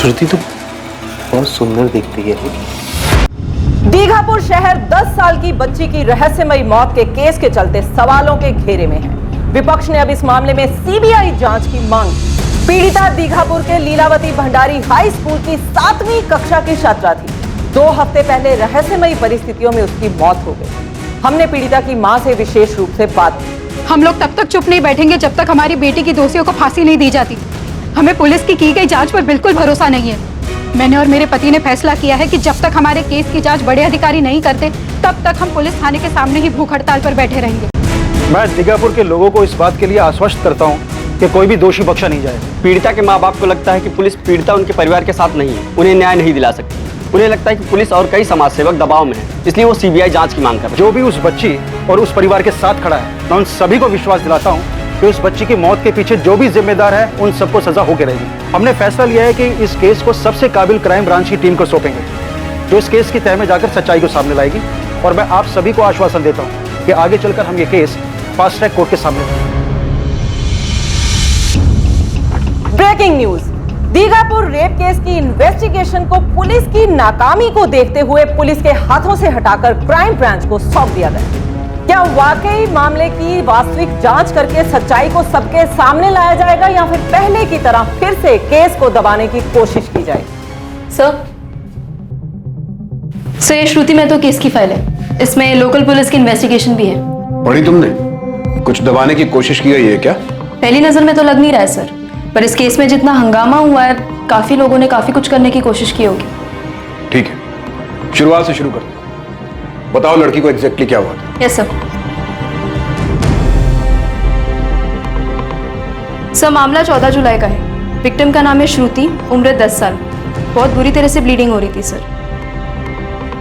श्रुति तो बहुत सुंदर दिखती है। दीघापुर शहर 10 साल की बच्ची की रहस्यमयी मौत के केस के चलते सवालों के घेरे में है। विपक्ष ने अब इस मामले में सीबीआई जांच की मांग की। पीड़िता दीघापुर के लीलावती भंडारी हाई स्कूल की 7वीं कक्षा की छात्रा थी। 2 हफ्ते पहले रहस्यमयी परिस्थितियों में उसकी मौत हो गई। हमने पीड़िता की मां से विशेष रूप से बात की। हम लोग तब तक चुप नहीं बैठेंगे जब तक हमारी बेटी की दोषियों को फांसी नहीं दी जाती। हमें पुलिस की गई जांच पर बिल्कुल भरोसा नहीं है। मैंने और मेरे पति ने फैसला किया है कि जब तक हमारे केस की जांच बड़े अधिकारी नहीं करते तब तक हम पुलिस थाने के सामने ही भूख हड़ताल पर बैठे रहेंगे। मैं दीघापुर के लोगों को इस बात के लिए आश्वस्त करता हूं कि कोई भी दोषी बख्शा नहीं जाए। पीड़िता के माँ बाप को लगता है कि पुलिस पीड़िता उनके परिवार के साथ नहीं है, उन्हें न्याय नहीं दिला सकती। उन्हें लगता है कि पुलिस और कई समाज सेवक दबाव में है, इसलिए वो सीबीआई जांच की मांग कर रहे हैं। जो भी उस बच्ची और उस परिवार के साथ खड़ा है, मैं उन सभी को विश्वास दिलाता हूं कि उस बच्ची की मौत के पीछे जो भी जिम्मेदार है उन सबको सजा होकर रहेगी। हमने फैसला लिया है कि इस केस को सबसे काबिल क्राइम ब्रांच की टीम को सौंपेंगे, जो इस केस की तह में जाकर सच्चाई को सामने लाएगी। और मैं आप सभी को आश्वासन देता हूं कि आगे चलकर हम ये केस फास्ट ट्रैक कोर्ट के सामने लाएंगे। Breaking news, Dighapur rape case की इन्वेस्टिगेशन को पुलिस की नाकामी को देखते हुए पुलिस के हाथों से हटाकर क्राइम ब्रांच को सौंप दिया गया। क्या वाकई मामले की वास्तविक जांच करके सच्चाई को सबके सामने लाया जाएगा या फिर पहले की तरह फिर से केस को दबाने की कोशिश की जाएगी? सर, ये श्रुति महतो केस की फाइल है। इसमें लोकल पुलिस की इन्वेस्टिगेशन भी है। पढ़ी तुमने? कुछ दबाने की कोशिश की गई है क्या? पहली नजर में तो लग नहीं रहा है सर, पर इस केस में जितना हंगामा हुआ है काफी लोगों ने काफी कुछ करने की कोशिश की होगी। ठीक है, शुरुआत से शुरू करते हैं। बताओ लड़की को एग्जैक्टली क्या हुआ था? Yes sir. सर, मामला 14 जुलाई का है। विक्टिम का नाम है श्रुति, उम्र 10 साल। बहुत बुरी तरह से ब्लीडिंग हो रही थी सर।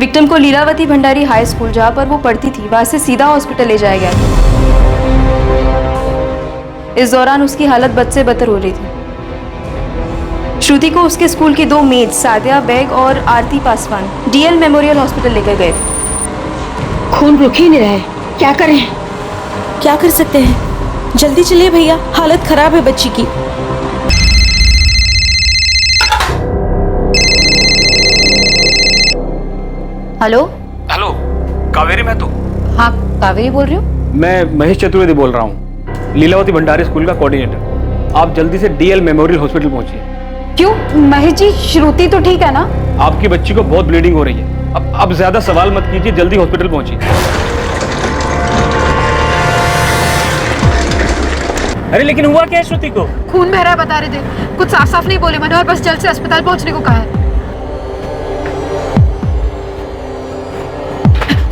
विक्टिम को लीलावती भंडारी हाई स्कूल, जहां पर वो पढ़ती थी, वहां से सीधा हॉस्पिटल ले जाया गया था। इस दौरान उसकी हालत बद से बदतर हो रही थी। श्रुति को उसके स्कूल की 2 मेट सादिया बेग और आरती पासवान डीएल मेमोरियल हॉस्पिटल लेकर गए थे। खून रुक ही नहीं रहा है, क्या करें? क्या कर सकते हैं? जल्दी चलिए भैया, हालत खराब है बच्ची की। Hello hello, Kaveri Mahto? हाँ, कावेरी बोल रही हूँ। मैं महेश चतुर्वेदी बोल रहा हूँ, लीलावती भंडारी स्कूल का कोऑर्डिनेटर। आप जल्दी से डीएल मेमोरियल हॉस्पिटल पहुंचिए। क्यों महेश जी, श्रुति तो ठीक है ना? आपकी बच्ची को बहुत ब्लीडिंग हो रही है। अब ज्यादा सवाल मत कीजिए, जल्दी हॉस्पिटल पहुंचिए। अरे लेकिन हुआ क्या है श्रुति को? खून बह रहा है बता रहे थे। कुछ साफ साफ नहीं बोले मनोहर, बस जल्द से अस्पताल पहुंचने को कहा है।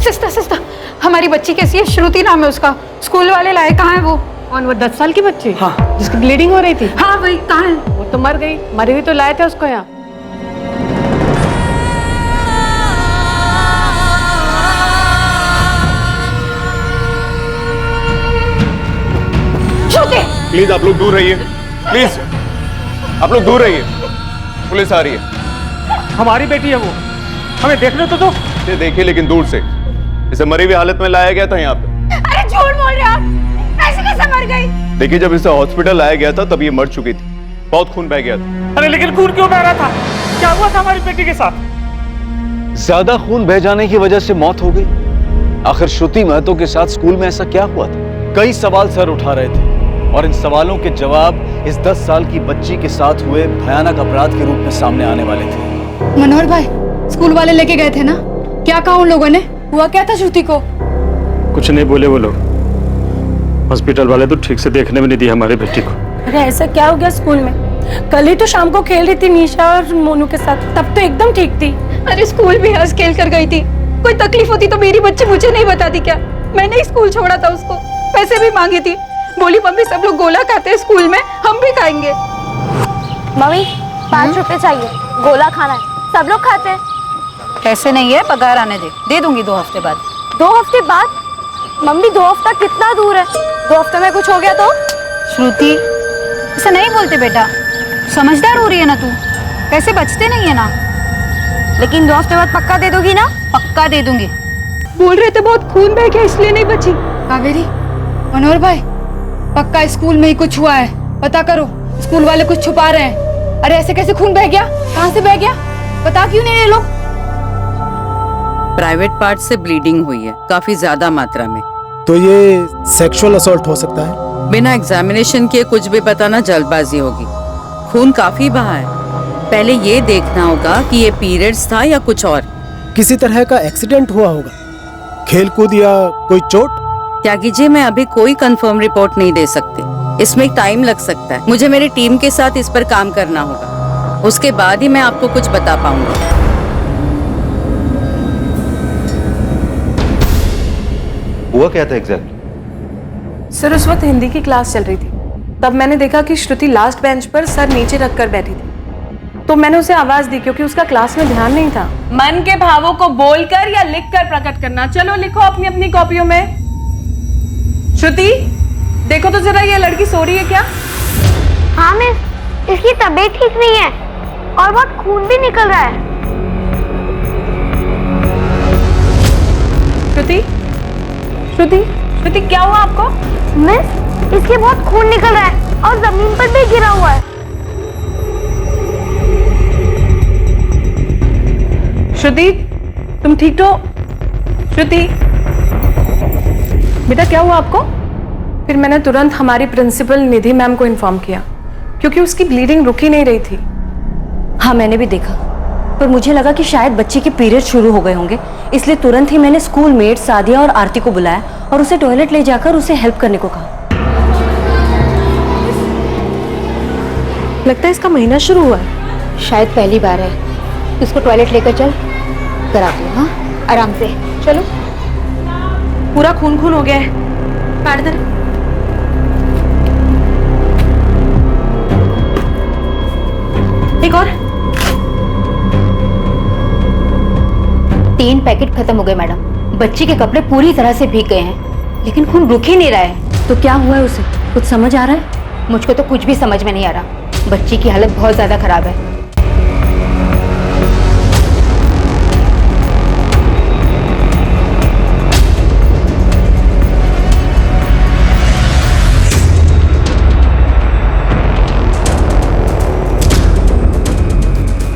सिस्टर, हमारी बच्ची कैसी है? श्रुति नाम है उसका। स्कूल वाले लाए, कहाँ है वो? कौन, वो 10 साल की बच्ची? हाँ। जिसकी ब्लीडिंग हो रही थी? हाँ वही, कहाँ है? वो तो मर गई। मरी हुई तो लाए थे उसको यहाँ। प्लीज आप लोग दूर रहिए, प्लीज आप लोग दूर रहिए, पुलिस आ रही है। हमारी बेटी है वो, हमें देखने तो दो। ये देखिए, लेकिन दूर से। इसे मरी हुई हालत में लाया गया था यहाँ पे। अरे झूठ बोल रहे आप, ऐसे कैसे मर गई? देखिए, जब इसे हॉस्पिटल लाया गया था तब ये मर चुकी थी, बहुत खून बह गया था। अरे लेकिन खून क्यों बह रहा था? क्या हुआ था हमारी बेटी के साथ? ज्यादा खून बह जाने की वजह से मौत हो गई। आखिर श्रुति महतो के साथ स्कूल में ऐसा क्या हुआ था? कई सवाल सर उठा रहे थे और इन सवालों के जवाब इस 10 साल की बच्ची के साथ हुए भयानक अपराध के रूप में सामने आने वाले थे। मनोहर भाई, स्कूल वाले लेके गए थे ना? क्या कहा उन लोगों ने? हुआ क्या था श्रुति को? कुछ नहीं बोले वो लोग। हॉस्पिटल वाले तो ठीक से देखने में नहीं दी हमारी बेटी को। अरे ऐसा क्या हो गया स्कूल में? कल ही तो शाम को खेल रही थी निशा और मोनू के साथ, तब तो एकदम ठीक थी। अरे स्कूल भी हंस खेल कर गई थी। कोई तकलीफ होती तो मेरी बच्ची मुझे नहीं बताती क्या? मैंने ही स्कूल छोड़ा था उसको, पैसे भी मांगी थी। बोली मम्मी सब लोग गोला खाते हैं स्कूल में, हम भी खाएंगे। मम्मी 5 रुपए चाहिए, गोला खाना है, सब लोग खाते हैं। पैसे नहीं है, पगार आने दे दूंगी 2 हफ्ते बाद। 2 हफ्ते बाद? मम्मी 2 हफ्ता कितना दूर है? 2 हफ्ते में कुछ हो गया तो? श्रुति, ऐसा नहीं बोलते बेटा, समझदार हो रही है ना तू, पैसे बचते नहीं है ना। लेकिन 2 हफ्ते बाद पक्का दे दोगी ना? पक्का दे दूंगी। बोल रहे थे बहुत खून बह गया इसलिए नहीं बची। कावेरी, मनोहर भाई, पक्का स्कूल में ही कुछ हुआ है, पता करो। स्कूल वाले कुछ छुपा रहे हैं। अरे ऐसे कैसे खून बह गया? कहाँ से बह गया? बता क्यों नहीं रहे लोग? प्राइवेट पार्ट से ब्लीडिंग हुई है, काफी ज्यादा मात्रा में। तो ये सेक्सुअल असॉल्ट हो सकता है? बिना एग्जामिनेशन किए कुछ भी बताना जल्दबाजी होगी। खून काफी बहा है, पहले ये देखना होगा कि ये पीरियड्स था या कुछ और। किसी तरह का एक्सीडेंट हुआ होगा, खेलकूद या कोई चोट? त्यागी जी, मैं अभी कोई कंफर्म रिपोर्ट नहीं दे सकती, इसमें टाइम लग सकता है। मुझे मेरी टीम के साथ इस पर काम करना होगा, उसके बाद ही मैं आपको कुछ बता पाऊंगा। हुआ क्या था एग्जैक्ट? सर उस वक्त हिंदी की क्लास चल रही थी, तब मैंने देखा कि श्रुति लास्ट बेंच पर सर नीचे रखकर बैठी थी, तो मैंने उसे आवाज दी क्योंकि उसका क्लास में ध्यान नहीं था। मन के भावों को बोलकर या लिखकर प्रकट करना। चलो लिखो अपनी अपनी कॉपियों में। श्रुति देखो तो जरा, ये लड़की सो रही है क्या? हाँ मिस, इसकी तबीयत ठीक नहीं है और बहुत खून भी निकल रहा है। श्रुति श्रुति श्रुति क्या हुआ आपको? मिस इसके बहुत खून निकल रहा है और जमीन पर भी गिरा हुआ है। श्रुति तुम ठीक तो? श्रुति बेटा क्या हुआ आपको? फिर मैंने तुरंत हमारी प्रिंसिपल निधि मैम को इन्फॉर्म किया क्योंकि उसकी ब्लीडिंग रुक ही नहीं रही थी। हाँ मैंने भी देखा, पर मुझे लगा कि शायद बच्चे के पीरियड शुरू हो गए होंगे, इसलिए तुरंत ही मैंने स्कूल मेट सादिया और आरती को बुलाया और उसे टॉयलेट ले जाकर उसे हेल्प करने को कहा। लगता है इसका महीना शुरू हुआ है। शायद पहली बार है। इसको टॉयलेट लेकर चल, करा दो। हाँ आराम से चलो। पूरा खून खून हो गया है। काट दे। एक और। 3 पैकेट खत्म हो गए मैडम। बच्ची के कपड़े पूरी तरह से भीग गए हैं, लेकिन खून रुक ही नहीं रहा है। तो क्या हुआ है उसे? कुछ समझ आ रहा है? मुझको तो कुछ भी समझ में नहीं आ रहा। बच्ची की हालत बहुत ज्यादा खराब है।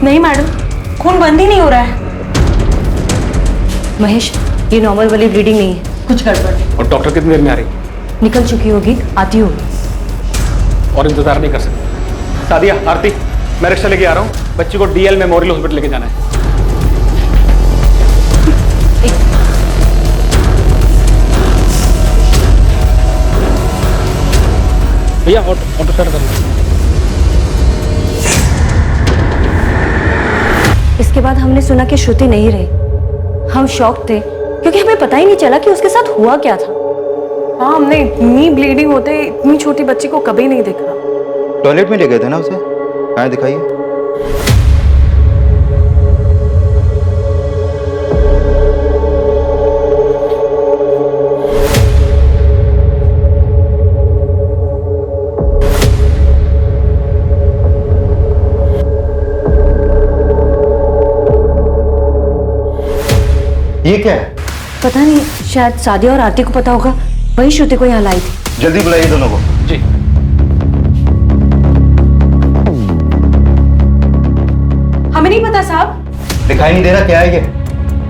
नहीं मैडम, खून बंद ही नहीं हो रहा है। महेश ये नॉर्मल वाली ब्लीडिंग नहीं है, कुछ गड़बड़ है। और डॉक्टर कितनी देर में आ रही? निकल चुकी होगी, आती होगी। और इंतजार नहीं कर सकते। सादिया, आरती, मैं रिक्शा लेके आ रहा हूँ। बच्ची को डीएल मेमोरियल हॉस्पिटल लेके जाना है। भैया ऑटो स्टार्ट कर लो। इसके बाद हमने सुना कि श्रुति नहीं रही। हम शॉक थे क्योंकि हमें पता ही नहीं चला कि उसके साथ हुआ क्या था। हाँ, हमने इतनी ब्लीडिंग होते इतनी छोटी बच्ची को कभी नहीं देखा। टॉयलेट में ले गए थे ना उसे? कहाँ दिखाइए। ये क्या है? पता नहीं, शायद सादिया और आरती को पता होगा, वही श्रुति को यहाँ लाई थी। जल्दी बुलाइए दोनों को। जी। हमें नहीं पता साहब। दिखाई नहीं दे रहा, क्या है ये?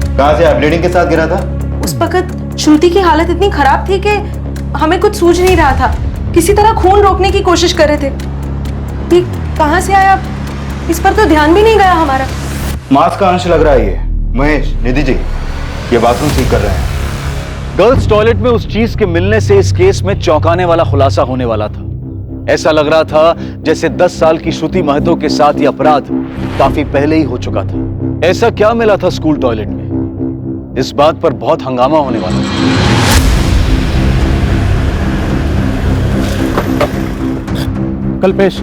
कहाँ से ब्लीडिंग के साथ गिरा था? उस वक्त श्रुति की हालत इतनी खराब थी कि हमें कुछ सूझ नहीं रहा था। किसी तरह खून रोकने की कोशिश कर रहे थे। ये कहाँ से आया, इस पर तो ध्यान भी नहीं गया हमारा। मांस का अंश लग रहा है ये। महेश, निधि जी, ये बाथरूम ठीक कर रहे हैं। गर्ल्स टॉयलेट में उस चीज के मिलने से इस केस में चौंकाने वाला खुलासा होने वाला था। ऐसा लग रहा था जैसे 10 साल की श्रुति महतो के साथ ये अपराध काफी पहले ही हो चुका था। ऐसा क्या मिला था स्कूल टॉयलेट में? इस बात पर बहुत हंगामा होने वाला था। कल्पेश,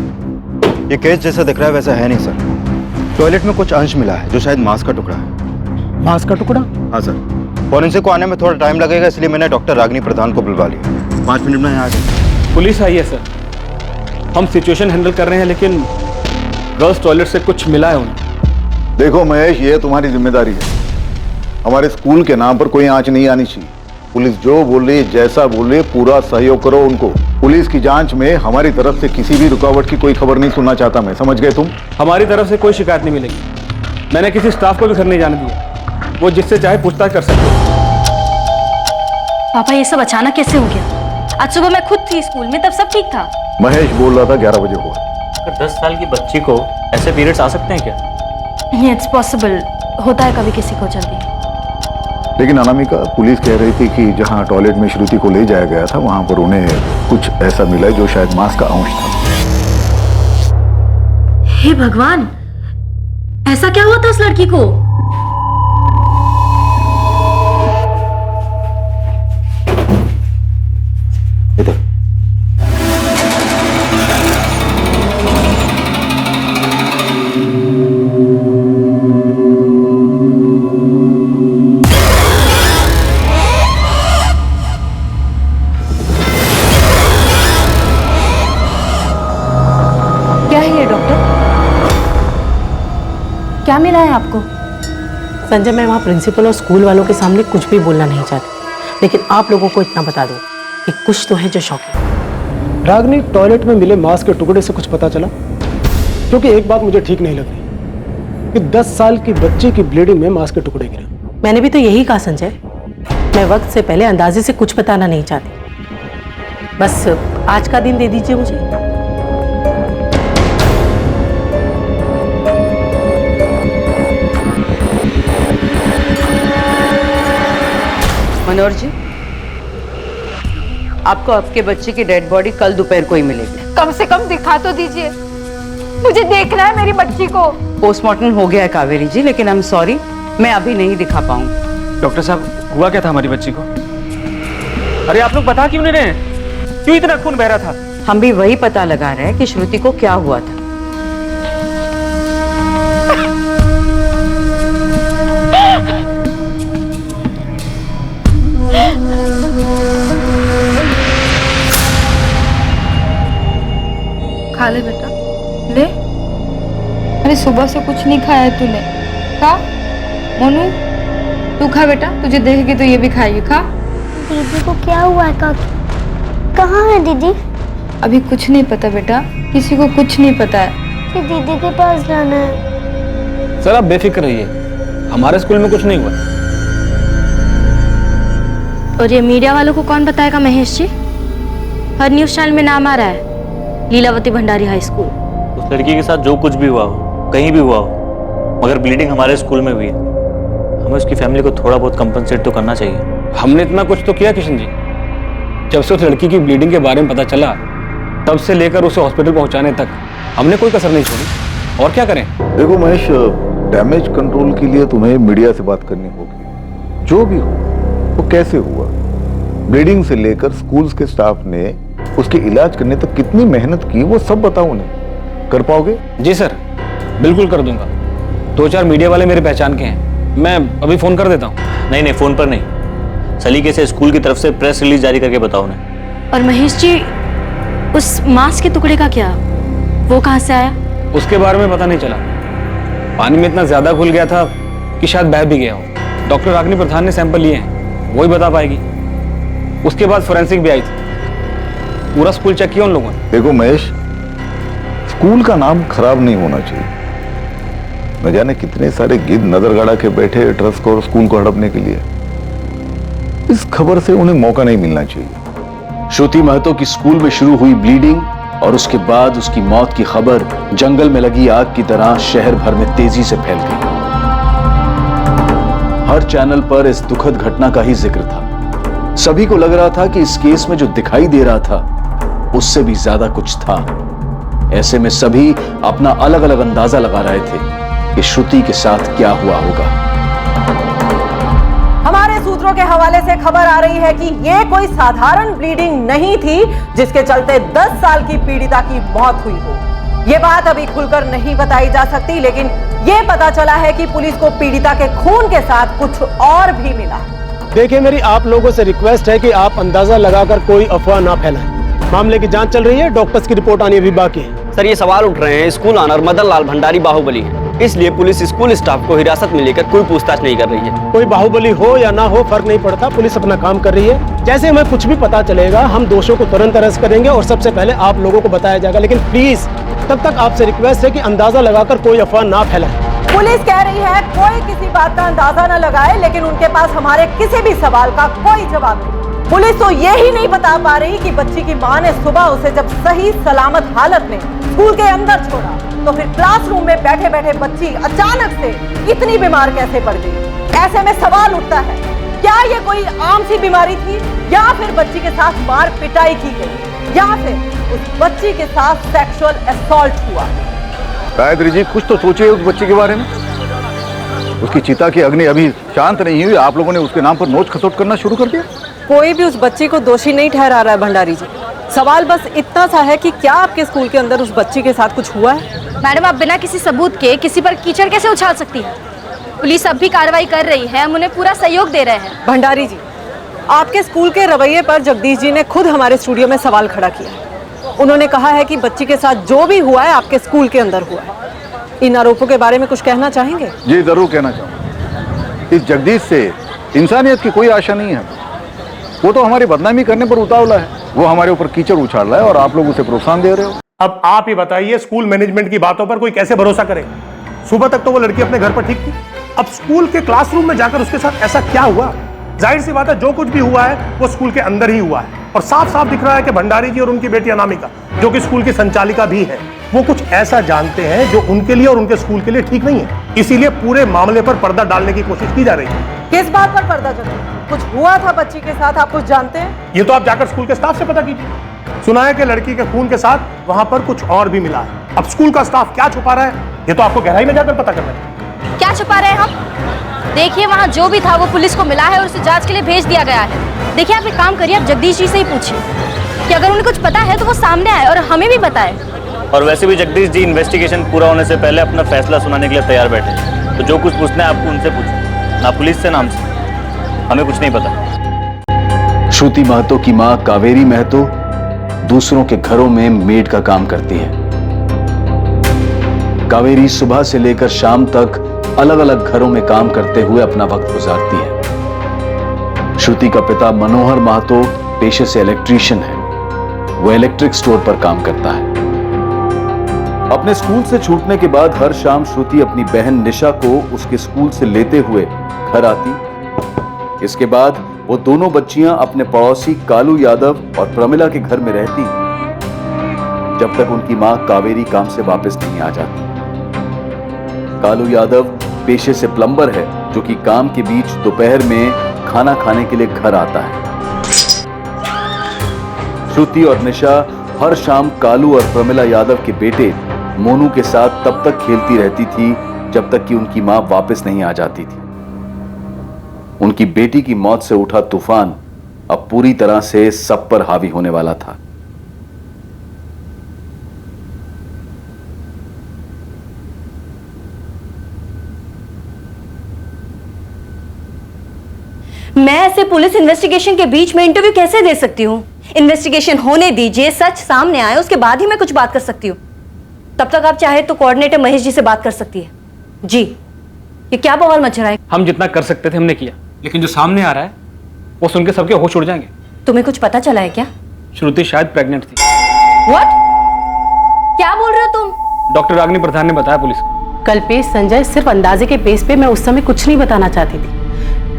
ये केस जैसा दिख रहा है वैसा है नहीं सर। टॉयलेट में कुछ अंश मिला है जो शायद मांस का टुकड़ा है। मांस का टुकड़ा? हाँ सर। फॉरेंसिक को आने में थोड़ा टाइम लगेगा, इसलिए मैंने डॉक्टर रागिनी प्रधान को बुलवा लिया। 5 मिनट में यहाँ आ जाए। पुलिस आई है सर, हम सिचुएशन हैंडल कर रहे हैं, लेकिन गर्ल्स टॉयलेट से कुछ मिला है उन्हें। देखो महेश, ये तुम्हारी जिम्मेदारी है। हमारे स्कूल के नाम पर कोई आंच नहीं आनी चाहिए। पुलिस जो बोल रही है, जैसा बोल रही है, पूरा सहयोग करो उनको। पुलिस की जांच में हमारी तरफ से किसी भी रुकावट की कोई खबर नहीं सुनना चाहता मैं, समझ गए तुम? हमारी तरफ से कोई शिकायत नहीं मिलेगी। मैंने किसी स्टाफ को भी घर नहीं जाने दिया, वो जिससे चाहे पूछताछ कर सकते हैं। पापा ये सब अचानक कैसे हो गया? आज सुबह मैं खुद थी स्कूल में, तब सब ठीक था। महेश बोल रहा था 11 बजे हुआ। 10 साल की बच्ची को ऐसे पीरियड्स आ सकते हैं क्या? इट्स पॉसिबल, होता है कभी किसी को जल्दी। लेकिन अनामिका, पुलिस कह रही थी कि जहां टॉयलेट में श्रुति को ले जाया गया था वहां पर उन्हें कुछ ऐसा मिला जो शायद मांस का अंश था। हे भगवान, ऐसा क्या हुआ था उस लड़की को? इधर क्या है ये डॉक्टर? क्या मिला है आपको? संजय, मैं वहाँ प्रिंसिपल और स्कूल वालों के सामने कुछ भी बोलना नहीं चाहती, लेकिन आप लोगों को इतना बता दो कि कुछ तो है जो शौकीन। रागनी, टॉयलेट में मिले मांस के टुकड़े से कुछ पता चला? क्योंकि एक बात मुझे ठीक नहीं लग रही कि 10 साल की बच्ची की ब्लीडिंग में मांस के टुकड़े गिरे। मैंने भी तो यही कहा संजय, मैं वक्त से पहले अंदाजे से कुछ बताना नहीं चाहती। बस आज का दिन दे दीजिए मुझे। मनोहर जी, आपको आपके बच्चे की डेड बॉडी कल दोपहर को ही मिलेगी। कम से कम दिखा तो दीजिए, मुझे देखना है मेरी बच्ची को। पोस्टमार्टम हो गया है कावेरी जी, लेकिन आई एम सॉरी, मैं अभी नहीं दिखा पाऊंगी। डॉक्टर साहब, हुआ क्या था हमारी बच्ची को? अरे आप लोग बता क्यों नहीं रहे? क्यों इतना खून बह रहा था? हम भी वही पता लगा रहे हैं कि श्रुति को क्या हुआ था। खा ले बेटा, ले। अरे सुबह से कुछ नहीं खाया है तूने, खा। मोनू, तू खा बेटा, तुझे देखेगी तो ये भी खाएगी, खा। दीदी को क्या हुआ है काकी? कहाँ है दीदी? अभी कुछ नहीं पता बेटा, किसी को कुछ नहीं पता है। कि दीदी के पास जाना है। सर आप बेफिक्र रहिए, हमारे स्कूल में कुछ नहीं हुआ। और ये मीडिया वालों को कौन बताएगा महेश जी? हर न्यूज चैनल में नाम आ रहा है, लीलावती भंडारी हाई स्कूल। उस लड़की के साथ जो कुछ भी हुआ हो, कहीं भी हुआ हो, मगर ब्लीडिंग हमारे स्कूल में हुई है। हमें उसकी फैमिली को थोड़ा बहुत कंपनसेट तो करना चाहिए। हमने इतना कुछ तो किया किशन जी। जब से उस लड़की की ब्लीडिंग के बारे में पता चला, तब से लेकर उसे हॉस्पिटल पहुंचाने तक हमने कोई कसर नहीं छोड़ी। और क्या करें? देखो महेश, डैमेज कंट्रोल के लिए तुम्हें मीडिया से बात करनी होगी। जो भी हो वो कैसे हुआ, ब्लीडिंग से लेकर स्कूल्स के स्टाफ ने उसके इलाज करने तक कितनी मेहनत की, वो सब बताओ उन्हें। कर पाओगे? जी सर, बिल्कुल कर दूंगा। 2-4 मीडिया वाले मेरे पहचान के हैं, मैं अभी फोन कर देता हूँ। नहीं, फोन पर नहीं, सलीके से स्कूल की तरफ से प्रेस रिलीज जारी करके बताओ उन्हें। और महेश जी, उस मांस के टुकड़े का क्या, वो कहाँ से आया? उसके बारे में पता नहीं चला। पानी में इतना ज्यादा घुल गया था कि शायद बह भी गया हो। डॉक्टर रागनी प्रधान ने सैंपल लिए हैं, वही बता पाएगी। उसके बाद फोरेंसिक भी आई थी, पूरा स्कूल चेक किया उन लोगों ने। देखो महेश, स्कूल का नाम खराब नहीं होना चाहिए। न जाने कितने सारे गिद्ध नजर गड़ा के बैठे ट्रस्ट को और स्कूल को हड़पने के लिए। इस खबर से उन्हें मौका नहीं मिलना चाहिए। श्रुति महतो की स्कूल में शुरू हुई ब्लीडिंग और उसके बाद उसकी मौत की खबर जंगल में लगी आग की तरह शहर भर में तेजी से फैल गई। हर चैनल पर इस दुखद घटना का ही जिक्र था। सभी को लग रहा था कि इस केस में जो दिखाई दे रहा था उससे भी ज्यादा कुछ था। ऐसे में सभी अपना अलग अलग अंदाजा लगा रहे थे कि श्रुति के साथ क्या हुआ होगा। हमारे सूत्रों के हवाले से खबर आ रही है कि यह कोई साधारण ब्लीडिंग नहीं थी जिसके चलते 10 साल की पीड़िता की मौत हुई हो। यह बात अभी खुलकर नहीं बताई जा सकती, लेकिन यह पता चला है कि पुलिस को पीड़िता के खून के साथ कुछ और भी मिला। देखिए, मेरी आप लोगों से रिक्वेस्ट है कि आप अंदाजा लगाकर कोई अफवाह ना फैलाएं। मामले की जांच चल रही है, डॉक्टर्स की रिपोर्ट आनी अभी बाकी है। सर ये सवाल उठ रहे हैं, स्कूल ऑनर मदन लाल भंडारी बाहुबली हैं। इसलिए पुलिस स्कूल स्टाफ को हिरासत में लेकर कोई पूछताछ नहीं कर रही है। कोई बाहुबली हो या ना हो फर्क नहीं पड़ता, पुलिस अपना काम कर रही है। जैसे हमें कुछ भी पता चलेगा हम दोषियों को तुरंत अरेस्ट करेंगे और सबसे पहले आप लोगों को बताया जाएगा। लेकिन प्लीज तब तक आपसे रिक्वेस्ट है कि अंदाजा लगाकर कोई अफवाह ना फैलाएं। पुलिस कह रही है कोई किसी बात का अंदाजा न लगाए, लेकिन उनके पास हमारे किसी भी सवाल का कोई जवाब नहीं। पुलिस तो ये ही नहीं बता पा रही कि बच्ची की मां ने सुबह उसे जब सही सलामत हालत में स्कूल के अंदर छोड़ा तो फिर क्लासरूम में बैठे बैठे बच्ची अचानक से इतनी बीमार कैसे पड़ गई। ऐसे में सवाल उठता है, क्या ये कोई आम सी बीमारी थी या फिर बच्ची के साथ मार पिटाई की गई या फिर उस बच्ची के साथ सेक्सुअल असॉल्ट हुआ। गायत्री जी कुछ तो सोचिए उस बच्चे के बारे में। उसकी चिता की अग्नि अभी शांत नहीं हुई, आप लोगों ने उसके नाम पर नोच खसोट करना शुरू कर दिया। कोई भी उस बच्ची को दोषी नहीं ठहरा रहा है भंडारी जी। सवाल बस इतना सा है कि क्या आपके स्कूल के अंदर उस बच्ची के साथ कुछ हुआ है? मैडम, आप बिना किसी सबूत के किसी पर कीचड़ कैसे उछाल सकती है? पुलिस अब भी कार्रवाई कर रही है, हम उन्हें पूरा सहयोग दे रहे हैं। भंडारी जी, आपके स्कूल के रवैये पर जगदीश जी ने खुद हमारे स्टूडियो में सवाल खड़ा किया। उन्होंने कहा है कि बच्ची के साथ जो भी हुआ है आपके स्कूल के अंदर हुआ है। इन आरोपों के बारे में कुछ कहना चाहेंगे? जी जरूर कहना चाहूँगा। इस जगदीश से इंसानियत की कोई आशा नहीं है। वो तो हमारी बदनामी करने पर उतावला है। वो हमारे ऊपर कीचड़ उछाल रहा है और आप लोग उसे प्रोत्साहन दे रहे हो। अब आप ही बताइए, स्कूल मैनेजमेंट की बातों पर कोई कैसे भरोसा करे? सुबह तक तो वो लड़की अपने घर पर ठीक थी, अब स्कूल के क्लासरूम में जाकर उसके साथ ऐसा क्या हुआ? जाहिर सी बात है जो कुछ भी हुआ है वो स्कूल के अंदर ही हुआ है। और साफ साफ दिख रहा है कि भंडारी जी और उनकी बेटी अनामिका, जो कि स्कूल की संचालिका भी है, वो कुछ ऐसा जानते हैं जो उनके लिए और उनके स्कूल के लिए ठीक नहीं है। इसीलिए पूरे मामले पर पर्दा डालने की कोशिश की जा रही है। किस बात पर पर्दा जमा? कुछ हुआ था बच्ची के साथ, आप कुछ जानते हैं? ये तो आप जाकर स्कूल के स्टाफ से पता कीजिए। सुना है कि लड़की के खून के साथ वहां पर कुछ और भी मिला है। अब स्कूल का स्टाफ क्या छुपा रहा है ये तो आपको गहराई में जाकर पता करना है। क्या छुपा रहे हैं हम? देखिए, वहाँ जो भी था वो पुलिस को मिला है और उसे जांच के लिए भेज दिया गया है। देखिए, आप एक काम करिए, आप जगदीश जी से ही पूछिए कि अगर उन्हें कुछ पता है तो वो सामने आए और हमें भी बताए। और वैसे भी जगदीश जी इन्वेस्टिगेशन पूरा होने से पहले अपना फैसला सुनाने के लिए तैयार बैठे, तो जो कुछ पूछना है आपको उनसे पूछो, ना पुलिस से ना हमसे। हमें कुछ नहीं पता। श्रुति महतो की मां कावेरी महतो दूसरों के घरों में मेड का काम करती है। कावेरी सुबह से लेकर शाम तक अलग अलग घरों में काम करते हुए अपना वक्त गुजारती है। श्रुति का पिता मनोहर महतो पेशे से इलेक्ट्रीशियन है। वो इलेक्ट्रिक स्टोर पर काम करता है। अपने स्कूल से छूटने के बाद हर शाम श्रुति अपनी बहन निशा को उसके स्कूल से लेते हुए घर आती। इसके बाद वो दोनों बच्चियां अपने पड़ोसी कालू यादव और प्रमिला के घर में रहती जब तक उनकी मां कावेरी काम से वापस नहीं आ जाती। कालू यादव पेशे से प्लम्बर है, जो कि काम के बीच दोपहर में खाना खाने के लिए घर आता है। श्रुति और निशा हर शाम कालू और प्रमिला यादव के बेटे मोनू के साथ तब तक खेलती रहती थी जब तक कि उनकी मां वापस नहीं आ जाती थी। उनकी बेटी की मौत से उठा तूफान अब पूरी तरह से सब पर हावी होने वाला था। मैं ऐसे पुलिस इन्वेस्टिगेशन के बीच में इंटरव्यू कैसे दे सकती हूँ? इन्वेस्टिगेशन होने दीजिए, सच सामने आए, उसके बाद ही मैं कुछ बात कर सकती हूँ। तब तक आप चाहे तो कोऑर्डिनेटर महेश जी से बात कर सकती है। जी, ये क्या बवाल मच रहा है? हम जितना कर सकते थे हमने किया, लेकिन जो सामने आ रहा है वो सुन के सबके होश उड़ जाएंगे। तुम्हें कुछ पता चला है क्या? श्रुति शायद प्रेग्नेंट थी। What? क्या बोल रहे हो तुम? डॉक्टर रागिनी प्रधान ने बताया पुलिस को। कल्पेश संजय, सिर्फ अंदाजे के बेस पे मैं उस समय कुछ नहीं बताना चाहती थी,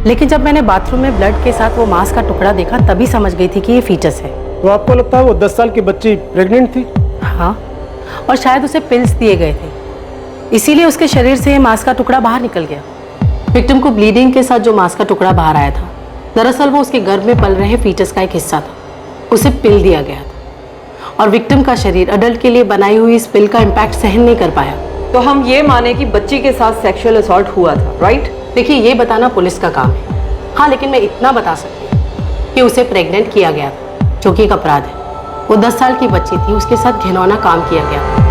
लेकिन जब मैंने बाथरूम में ब्लड के साथ वो मांस का टुकड़ा देखा तभी समझ गई थी कि ये फीटस है। तो आपको लगता है वो 10 साल की बच्ची प्रेग्नेंट थी? हाँ, और शायद उसे पिल्स दिए गए थे, इसीलिए उसके शरीर से ये मांस का टुकड़ा बाहर निकल गया। विक्टिम को ब्लीडिंग के साथ जो मांस का टुकड़ा बाहर आया था, दरअसल वो उसके गर्भ में पल रहे फीटस का एक हिस्सा था। उसे पिल दिया गया था और विक्टिम का शरीर अडल्ट के लिए बनाई हुई इस पिल का इम्पैक्ट सहन नहीं कर पाया। तो हम ये माने कि बच्ची के साथ सेक्सुअल असॉल्ट हुआ था, राइट? देखिए, ये बताना पुलिस का काम है। हाँ, लेकिन मैं इतना बता सकती हूँ कि उसे प्रेग्नेंट किया गया था, जो कि एक अपराध है। वो 10 साल की बच्ची थी, उसके साथ घिनौना काम किया गया था।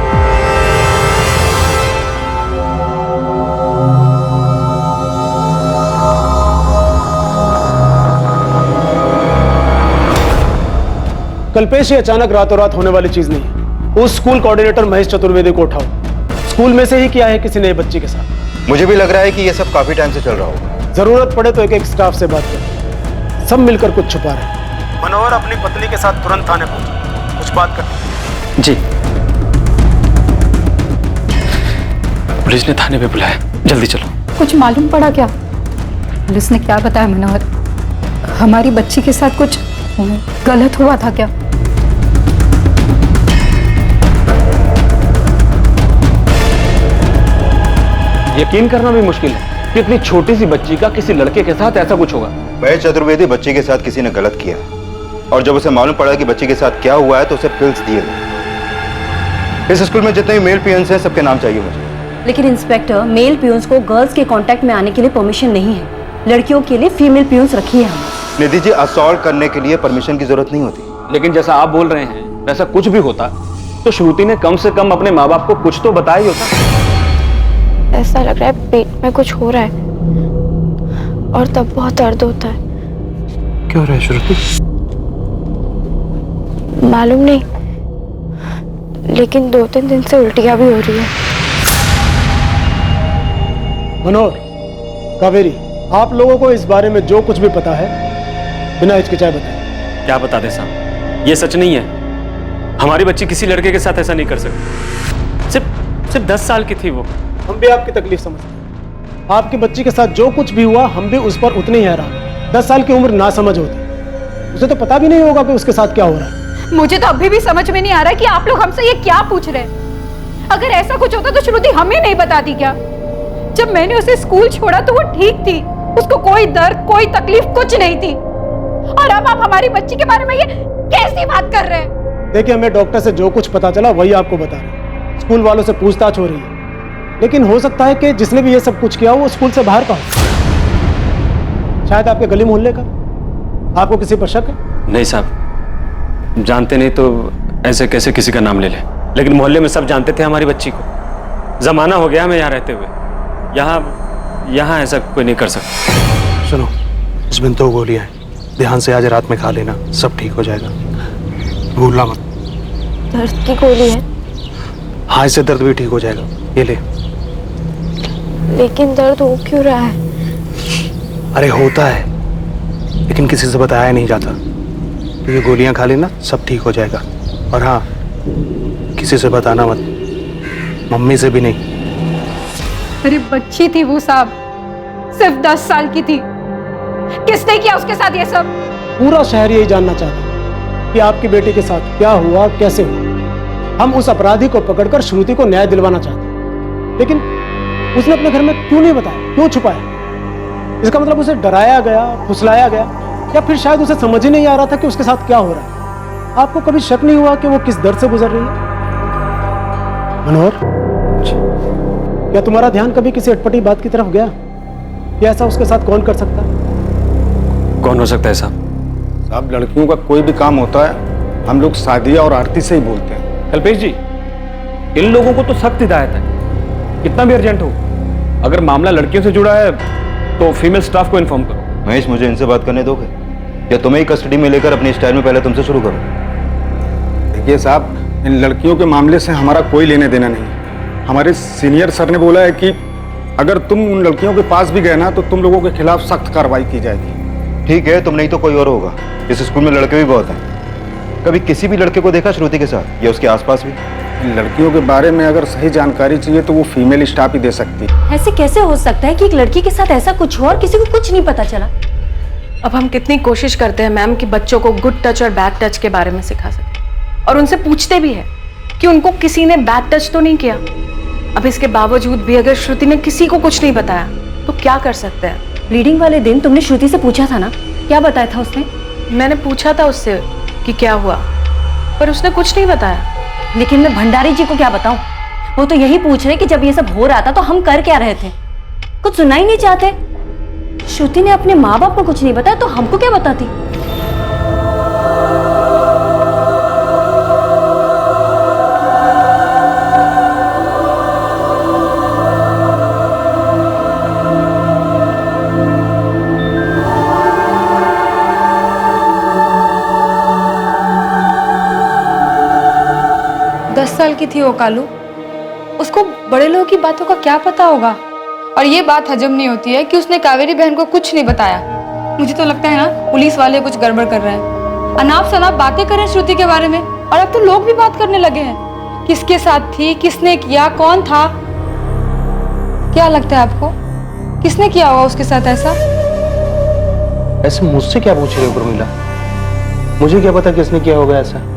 कल्पेश, ये अचानक रातों रात होने वाली चीज नहीं है। उस स्कूल कोऑर्डिनेटर महेश चतुर्वेदी को उठाओ, स्कूल में से ही किया है किसी नए बच्चे के साथ। मुझे भी लग रहा है कि ये सब काफी टाइम से चल रहा होगा। जरूरत पड़े तो एक एक स्टाफ से बात करें, सब मिलकर कुछ छुपा रहे हैं। मनोहर अपनी पत्नी के साथ तुरंत थाने पहुंचे, कुछ बात करते। जी, पुलिस ने थाने पे बुलाया, जल्दी चलो। कुछ मालूम पड़ा क्या? पुलिस ने क्या बताया मनोहर? हमारी बच्ची के साथ कुछ गलत हुआ था क्या? यकीन करना भी मुश्किल है कि इतनी छोटी सी बच्ची का किसी लड़के के साथ ऐसा कुछ होगा। महेश चतुर्वेदी बच्ची के साथ किसी ने गलत किया है और जब उसे मालूम पड़ा कि बच्ची के साथ क्या हुआ है तो उसे पिल्स दिए गए। इस स्कूल में जितने भी मेल पियंस हैं सबके नाम चाहिए मुझे। लेकिन इंस्पेक्टर, मेल पियून्स को गर्ल्स के कांटेक्ट में आने के लिए परमिशन नहीं है। लड़कियों के लिए फीमेल पियून्स रखी है हमने। निधि जी, असॉल्ट करने के लिए परमिशन की जरूरत नहीं होती। लेकिन जैसा आप बोल रहे हैं वैसा कुछ भी होता तो श्रुति ने कम से कम अपने माँ बाप को कुछ तो बताया ही होता। ऐसा लग रहा है पेट में कुछ हो रहा है और तब बहुत दर्द होता है। क्या हो रहा है श्रुति? मालूम नहीं, लेकिन 2-3 दिन से उल्टियां भी हो रही है। मनोहर, कावेरी, आप लोगों को इस बारे में जो कुछ भी पता है बिना हिचकिचाए बताएं। क्या बता दें साहब, ये सच नहीं है। हमारी बच्ची किसी लड़के के साथ ऐसा नहीं कर सकती। सिर्फ 10 साल की थी वो। हम भी आपकी तकलीफ समझते हैं। आपकी बच्ची के साथ जो कुछ भी हुआ हम भी उस पर उतनी ही हैरान। 10 साल की उम्र ना समझ होती, उसे तो पता भी नहीं होगा कि उसके साथ क्या हो रहा है। मुझे तो अभी भी समझ में नहीं आ रहा कि आप लोग हमसे ये क्या पूछ रहे हैं। अगर ऐसा कुछ होता तो श्रुति हमें नहीं बताती क्या? जब मैंने उसे स्कूल छोड़ा तो वो ठीक थी, उसको कोई दर्द कोई तकलीफ कुछ नहीं थी, और अब आप हमारी बच्ची के बारे में ये कैसी बात कर रहे हैं? देखिए, हमें डॉक्टर से जो कुछ पता चला वही आपको बता रहे हैं। स्कूल वालों से पूछताछ हो रही है, लेकिन हो सकता है कि जिसने भी ये सब कुछ किया वो स्कूल से बाहर का हो, शायद आपके गली मोहल्ले का। आपको किसी पर शक है? नहीं साहब, जानते नहीं तो ऐसे कैसे किसी का नाम ले ले। लेकिन मोहल्ले में सब जानते थे हमारी बच्ची को। जमाना हो गया हमें यहाँ रहते हुए, यहाँ ऐसा कोई नहीं कर सकता। सुनो, इसमें 2 गोलियां हैं, ध्यान से आज रात में खा लेना, सब ठीक हो जाएगा, भूलना मत। दर्द की गोली है? हाँ, इससे दर्द भी ठीक हो जाएगा, ये ले। लेकिन दर्द हो क्यों रहा है? अरे होता है, लेकिन किसी से बताया नहीं जाता। तो ये गोलियां खा लेना, सब ठीक हो जाएगा। और हाँ, किसी से बताना मत, मम्मी से भी नहीं। मेरी बच्ची थी वो साहब, सिर्फ 10 साल की थी। किसने किया उसके साथ ये सब? पूरा शहर यही जानना चाहता है कि आपकी बेटी के साथ क्या हुआ, कैसे हुआ। हम उस अपराधी को पकड़कर श्रुति को न्याय दिलवाना चाहते हैं, लेकिन उसने अपने घर में क्यों नहीं बताया, क्यों छुपाया? इसका मतलब उसे डराया गया, फुसलाया गया, या फिर शायद उसे समझ ही नहीं आ रहा था कि उसके साथ क्या हो रहा है। आपको कभी शक नहीं हुआ कि वो किस दर्द से गुजर रही है? मनोहर, क्या तुम्हारा ध्यान कभी किसी अटपटी बात की तरफ गया? क्या ऐसा उसके साथ कौन कर सकता है? कौन हो सकता है साहब? साहब, लड़कियों का कोई भी काम होता है हम लोग सादिया और आरती से ही बोलते हैं। कल्पेश जी, इन लोगों को तो सख्त हिदायत है, कितना भी अर्जेंट हो। अगर मामला लड़कियों से जुड़ा है तो फीमेल स्टाफ को इन्फॉर्म करो। महेश, मुझे इनसे बात करने दोगे या तुम्हें ही कस्टडी में लेकर अपनी स्टाइल में पहले तुमसे शुरू करो? देखिए साहब, इन लड़कियों के मामले से हमारा कोई लेने देना नहीं। हमारे सीनियर सर ने बोला है कि अगर तुम उन लड़कियों के पास भी गए ना तो तुम लोगों के खिलाफ सख्त कार्रवाई की जाएगी। ठीक है, तुम नहीं तो कोई और होगा। इस स्कूल में लड़के भी बहुत हैं। कभी किसी भी लड़के को देखा श्रुति के साथ या उसके आसपास भी? इन लड़कियों के बारे में अगर सही जानकारी चाहिए तो वो फीमेल स्टाफ ही दे सकती है। ऐसे कैसे हो सकता है कि एक लड़की के साथ ऐसा कुछ हो और किसी को कुछ नहीं पता चला? अब हम कितनी कोशिश करते हैं मैम कि बच्चों को गुड टच और बैड टच के बारे में सिखा सकें, और उनसे पूछते भी हैं कि उनको किसी ने बैड टच तो नहीं किया। अब इसके बावजूद भी अगर श्रुति ने किसी को कुछ नहीं बताया तो क्या कर सकते हैं? ब्लीडिंग वाले दिन तुमने श्रुति से पूछा था ना, क्या बताया था उसने? मैंने पूछा था उससे कि क्या हुआ, पर उसने कुछ नहीं बताया। लेकिन मैं भंडारी जी को क्या बताऊं? वो तो यही पूछ रहे कि जब ये सब हो रहा था तो हम कर क्या रहे थे, कुछ सुनना ही नहीं चाहते। श्रुति ने अपने माँ बाप को कुछ नहीं बताया तो हमको क्या बताती? साल की थी वो कालू, उसको बड़े लोगों की बातों का क्या पता होगा। और ये बात हजम नहीं होती है कि उसने कावेरी बहन को कुछ नहीं बताया। मुझे तो लगता है ना पुलिस वाले कुछ गड़बड़ कर रहे हैं। अनाप शनाप बातें कर रहे हैं श्रुति के बारे में, और अब तो लोग भी बात करने लगे हैं। किसके साथ थी, किसने किया, कौन था? क्या लगता है आपको, किसने किया होगा उसके साथ ऐसा? ऐसे मुझसे क्या पूछ रहे हो उर्मिला? मुझे क्या पता किसने किया होगा ऐसा।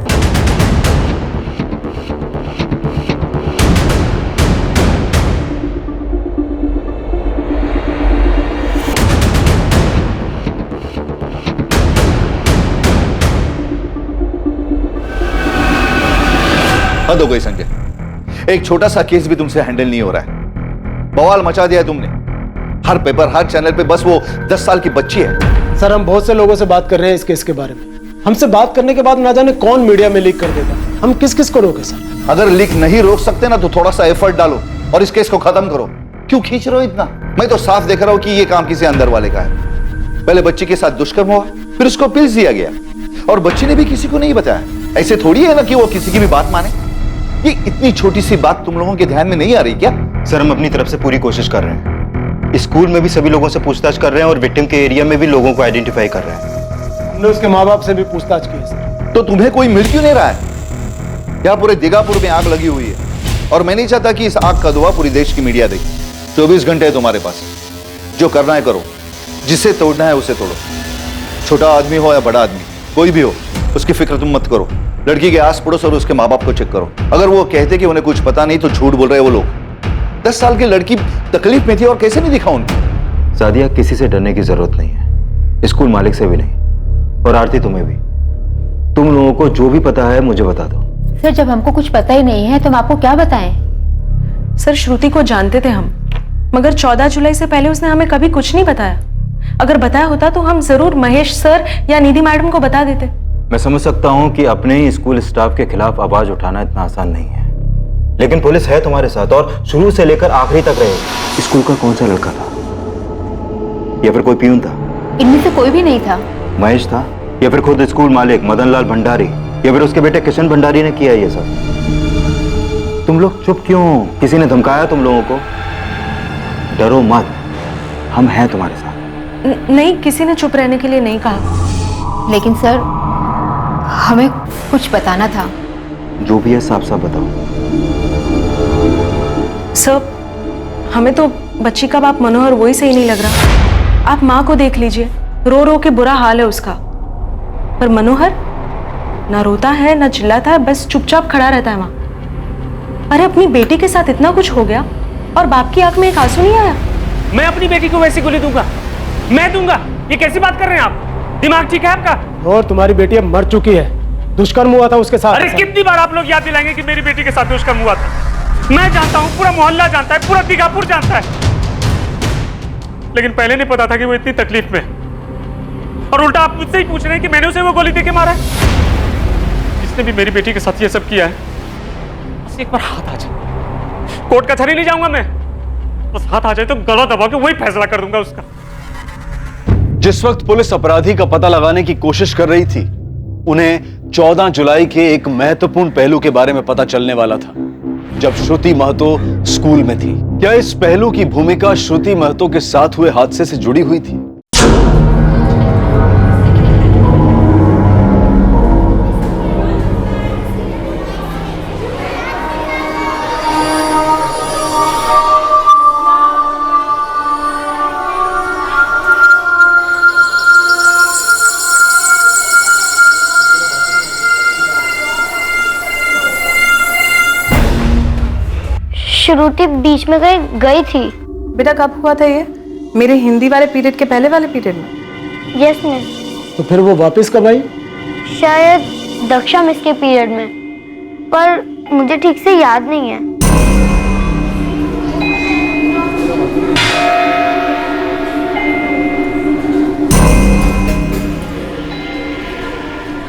हद हो गई संजय, एक छोटा सा केस भी तुमसे हैंडल नहीं हो रहा है। बवाल मचा दिया है तुमने। हर पेपर, हर चैनल पे बस वो 10 साल की बच्ची है। सर, हम बहुत से लोगों से बात कर रहे हैं इस केस के बारे में। हमसे बात करने के बाद ना जाने कौन मीडिया में लीक कर देगा। हम किस किस को रोके सर? अगर लीक नहीं रोक सकते ना तो थोड़ा सा एफर्ट डालो और इस केस को खत्म करो। क्यों खींच रहे हो इतना? मैं तो साफ देख रहा हूं कि ये काम किसी अंदर वाले का है। पहले बच्ची के साथ दुष्कर्म हुआ, फिर उसको पिल्स दिया गया और बच्ची ने भी किसी को नहीं बताया। ऐसे थोड़ी है ना कि वो किसी की भी बात माने। ये इतनी छोटी सी बात तुम लोगों के ध्यान में नहीं आ रही क्या? सर, हम अपनी तरफ से पूरी कोशिश कर रहे हैं। स्कूल में भी सभी लोगों से पूछताछ कर रहे हैं और विक्टिम के एरिया में भी लोगों को आइडेंटिफाई कर रहे हैं। हमने उसके माँ बाप से भी पूछताछ की है सर। तो तुम्हें कोई मिल क्यों नहीं रहा है? यहाँ पूरे दीघापुर में आग लगी हुई है और मैं नहीं चाहता कि इस आग का धुआं पूरी देश की मीडिया देखे। 24 घंटे है तुम्हारे पास, जो करना है करो, जिसे तोड़ना है उसे तोड़ो। छोटा आदमी हो या बड़ा आदमी, कोई भी हो, उसकी फिक्र तुम मत करो। लड़की के आस पड़ोस और उसके माँ बाप को चेक करो। अगर वो कहते कि उन्हें कुछ पता नहीं तो झूठ बोल रहे हैं वो लोग। 10 साल की लड़की तकलीफ में थी और कैसे नहीं दिखा उनको। सादिया, किसी से डरने की जरूरत नहीं है, स्कूल मालिक से भी नहीं, और आरती तुम्हें भी। तुम लोगों को जो भी पता है मुझे बता दो। सर, जब हमको कुछ पता ही नहीं है तो हम आपको क्या बताएं? सर, श्रुति को जानते थे हम, मगर 14 जुलाई से पहले उसने हमें कभी कुछ नहीं बताया। अगर बताया होता तो हम जरूर महेश सर या निधि मैडम को बता देते। मैं समझ सकता हूं कि अपने ही स्कूल स्टाफ के खिलाफ आवाज उठाना इतना आसान नहीं है, लेकिन पुलिस है तुम्हारे साथ और शुरू से लेकर आखिरी तक रहेगी। स्कूल का कौन सा लड़का था, या फिर कोई पियून था? इनमें से कोई भी नहीं था। महेश था, या फिर खुद स्कूल मालिक मदन लाल भंडारी, या फिर उसके बेटे किशन भंडारी ने किया ये सब? तुम लोग चुप क्यों? किसी ने धमकाया तुम लोगों को? डरो मत, हम हैं तुम्हारे साथ। नहीं, किसी ने चुप रहने के लिए नहीं कहा। लेकिन सर, हमें कुछ बताना था। जो भी है साफ साफ बताओ। सर, हमें तो बच्ची का बाप मनोहर वही सही नहीं लग रहा। आप माँ को देख लीजिए, रो रो के बुरा हाल है उसका। पर मनोहर ना रोता है ना चिल्लाता है, बस चुपचाप खड़ा रहता है वहां। अरे, अपनी बेटी के साथ इतना कुछ हो गया और बाप की आंख में एक आंसू नहीं आया? मैं अपनी बेटी को वैसी गोली दूंगा? मैं दूंगा? ये कैसी बात कर रहे हैं आप? दिमाग ठीक है आपका? और तुम्हारी बेटी अब मर चुकी है, दुष्कर्म हुआ था उसके साथ। अरे, कितनी बार आप लोग याद दिलाएंगे कि मेरी बेटी के साथ दुष्कर्म हुआ था? मैं जानता हूं, पूरा मोहल्ला जानता है, पूरा दीघापुर जानता है, लेकिन पहले नहीं पता था कि वो इतनी तकलीफ में। और उल्टा आप मुझसे ही पूछ रहे हैं कि मैंने उसे वो गोली देके मारा है? जिसने भी मेरी बेटी के साथ ये सब किया है, बस एक बार हाथ आ जाए, कोर्ट कचहरी नहीं जाऊंगा मैं, बस हाथ आ जाए तो गला दबा के वही फैसला कर दूंगा उसका। जिस वक्त पुलिस अपराधी का पता लगाने की कोशिश कर रही थी, उन्हें 14 जुलाई के एक महत्वपूर्ण पहलू के बारे में पता चलने वाला था, जब श्रुति महतो स्कूल में थी। क्या इस पहलू की भूमिका श्रुति महतो के साथ हुए हादसे से जुड़ी हुई थी? श्रुति बीच में गई थी। बेटा, कब हुआ था ये? मेरे हिंदी वाले पीरियड के पहले वाले पीरियड में? Yes miss. तो फिर वो वापस कब आई? शायद दक्षा मिस के पीरियड में, पर मुझे ठीक से याद नहीं है।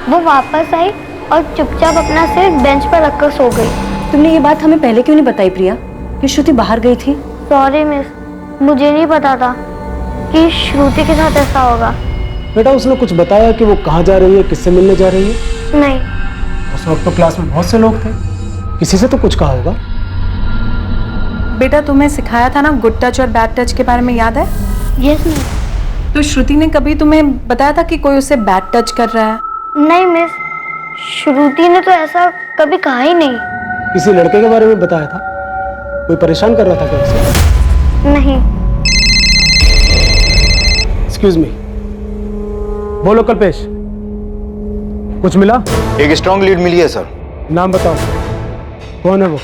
वो वापस आई और चुपचाप अपना सिर बेंच पर रखकर सो गई। तुमने ये बात हमें पहले क्यों नहीं बताई प्रिया कि श्रुति बाहर गई थी? सॉरी मिस, मुझे नहीं पता था कि श्रुति के साथ ऐसा होगा। बेटा, उसने कुछ बताया कि वो कहाँ जा रही है, किससे मिलने जा रही है? नहीं। उस वक्त तो क्लास में बहुत से लोग थे, किसी से तो कुछ कहा होगा। बेटा तुम्हें सिखाया था ना गुड टच और बैड टच के बारे में, याद है? Yes miss. तो श्रुति ने कभी तुम्हें बताया था कि कोई उसे बैड टच कर रहा है? नहीं मिस, श्रुति ने तो ऐसा कभी कहा ही नहीं। किसी लड़के के बारे में बताया था? कोई परेशान कर रहा था क्या उसे? नहीं। एक्सक्यूज मी, बोलो कल्पेश, कुछ मिला? एक स्ट्रॉन्ग लीड मिली है सर। नाम बताओ, कौन है वो?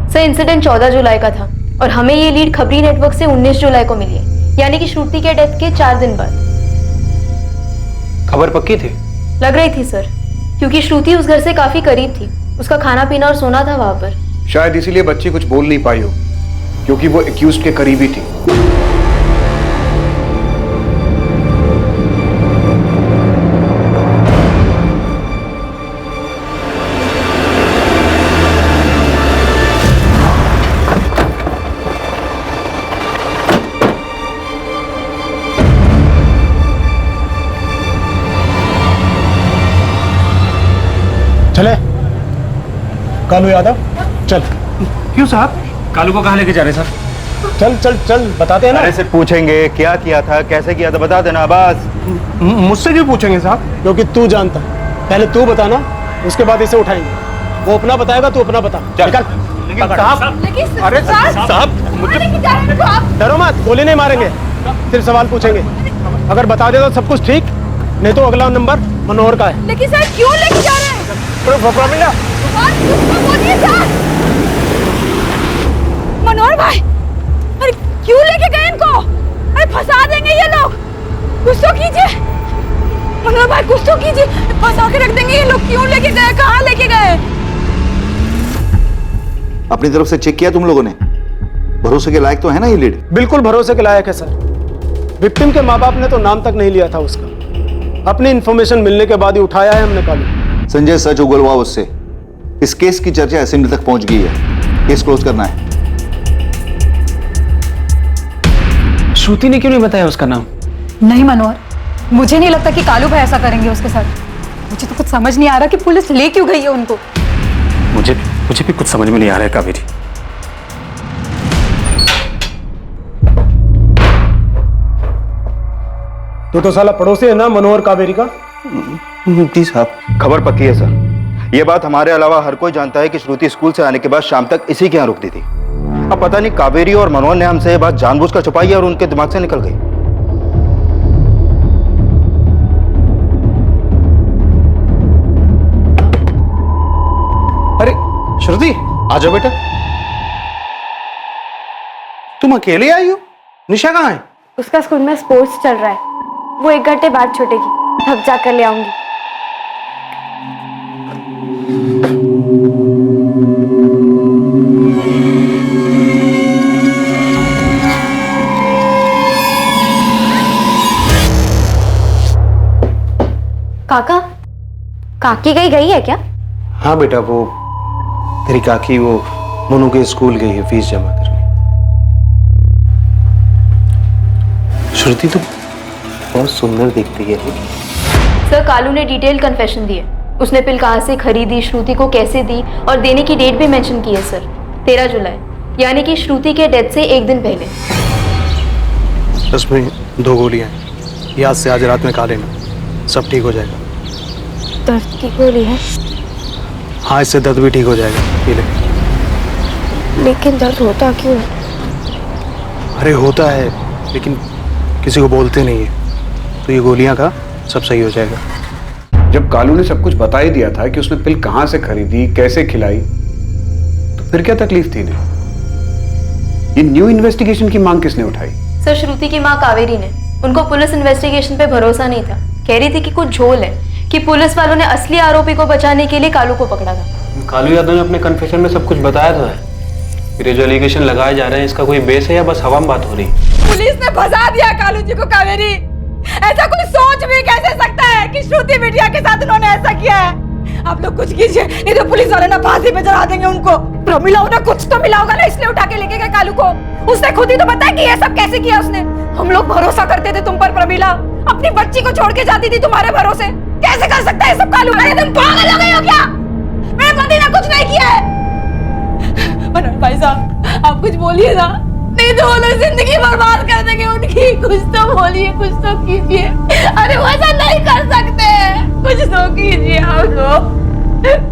सर इंसिडेंट 14 जुलाई का था और हमें ये लीड खबरी नेटवर्क से 19 जुलाई को मिली है, यानी कि श्रुति के डेथ के 4 दिन बाद। खबर पक्की थी? लग रही थी सर, क्योंकि श्रुति उस घर से काफी करीब थी, उसका खाना पीना और सोना था वहां पर। शायद इसीलिए बच्ची कुछ बोल नहीं पाई हो, क्योंकि वो एक्यूज्ड के करीबी थी। चले कालू यादव, चल। क्यों साहब? कालू को कहाँ लेके जा रहे हैं सर? चल चल चल, बताते हैं ना। अरे सिर्फ पूछेंगे क्या किया था, कैसे किया था, बता देना बस। मुझसे क्यों पूछेंगे साहब? क्योंकि तू जानता, पहले तू बताना, उसके बाद इसे उठाएंगे। वो अपना बताएगा, तू अपना बता। निकल। अरे साहब, मुझे डरो मत, गोली नहीं मारेंगे, सिर्फ सवाल पूछेंगे। अगर बता दे तो सब कुछ ठीक, नहीं तो अगला नंबर मनोहर का है। लेकिन सर क्यों लेके जा रहे हैं? मनोहर भाई, अरे क्यों लेके गए इनको? अरे फंसा देंगे ये लोग, कुछ तो कीजिए। मनोहर भाई कुछ तो कीजिए, फंसा के रख देंगे ये लोग। क्यों लेके गए, कहाँ लेके गए? अपनी तरफ से चेक किया तुम लोगों ने? भरोसे के लायक तो है ना ये लीड? बिल्कुल भरोसे के लायक है सर। विक्टिम के माँ बाप ने तो नाम तक नहीं लिया था उसका। अपनी इंफॉर्मेशन मिलने के बाद ही उठाया है हमने कालू। संजय, सच उगलवाओ उससे। इस केस की चर्चा असेंबली तक पहुंच गई है, केस क्लोज करना है। श्रुति ने क्यों नहीं बताया उसका नाम? नहीं मनोहर, मुझे नहीं लगता कि कालू भाई ऐसा करेंगे उसके साथ। मुझे तो कुछ समझ नहीं आ रहा कि पुलिस ले क्यों गई है उनको। मुझे भी कुछ समझ में नहीं आ रहा है कावेरी। तो साला पड़ोसी है ना मनोहर कावेरी का? जी साहब, खबर पक्की है सर। ये बात हमारे अलावा हर कोई जानता है कि श्रुति स्कूल से आने के बाद शाम तक इसी के यहाँ रुकती थी। अब पता नहीं कावेरी और मनोहर ने हमसे ये बात जानबूझकर छुपाई है और उनके दिमाग से निकल गई। अरे श्रुति, आ जाओ बेटा। तुम अकेले आई हो? निशा कहाँ है? उसका स्कूल में स्पोर्ट्स चल रहा है, वो 1 घंटे बाद छूटेगी, तब जाकर ले आऊंगी। काका, काकी गई है क्या? हाँ बेटा, वो तेरी काकी वो मोनू के स्कूल गई है फीस जमा करने। श्रुति तो बहुत सुंदर दिखती है। सर कालू ने डिटेल कन्फेशन दी है। उसने पिल कहाँ से खरीदी, श्रुति को कैसे दी और देने की डेट भी मेंशन की है सर, 13 जुलाई, यानी कि श्रुति के डेथ से 1 दिन पहले। उसमें 2 गोलियां हैं, ये आज से आज रात में खा लेना, सब ठीक हो जाएगा। दर्द की गोली है? हाँ, इससे दर्द भी ठीक हो जाएगा, पी ले। लेकिन दर्द होता क्यों है? अरे होता है, लेकिन किसी को बोलते नहीं है, तो ये गोलियां खा, सब सही हो जाएगा। जब कालू ने सब कुछ बता ही दिया था कि उसने पिल कहां से खरीदी, कैसे खिलाई, तो फिर क्या तकलीफ थी इन्हें? ये न्यू इन्वेस्टिगेशन की मांग किसने उठाई? सर श्रुति की माँ कावेरी ने। उनको पुलिस इन्वेस्टिगेशन पे भरोसा नहीं था, कह रही थी कि कुछ झोल है, कि पुलिस वालों ने असली आरोपी को बचाने के लिए कालू को पकड़ा था। कालू यादव ने अपने कन्फेशन में सब कुछ बताया तो है। ये जो एलिगेशन लगाए जा रहे हैं, इसका कोई बेस है या बस हवा में बात हो रही है? पुलिस ने फंसा दिया कालू जी को कावेरी। ऐसा कोई सोच भी कैसे सकता है कि श्रुति बिटिया के साथ उन्होंने ऐसा किया है? आप लोग कुछ कीजिए, नहीं तो पुलिस वाले ना फांसी पे चढ़ा देंगे उनको। प्रमिला उन्हें कुछ तो मिला होगा ना, इसलिए उठा के लेके गए कालू को। उसने खुद ही तो बताया कि ये सब कैसे किया उसने। हम लोग भरोसा करते थे तुम पर प्रमिला, अपनी बच्ची को छोड़ के जाती थी तुम्हारे भरोसे। कैसे कर सकता है सब कालू? अरे तुम पागल हो गए हो क्या? मेरे पति ने कुछ नहीं किया है। मनोज भाई साहब, आप कुछ बोलिए ना, नहीं तो वो लोग जिंदगी बर्बाद कर देंगे उनकी। कुछ तो बोलिए, कुछ तो कीजिए। अरे वो ऐसा नहीं कर सकते, कुछ तो कीजिए आप लोग,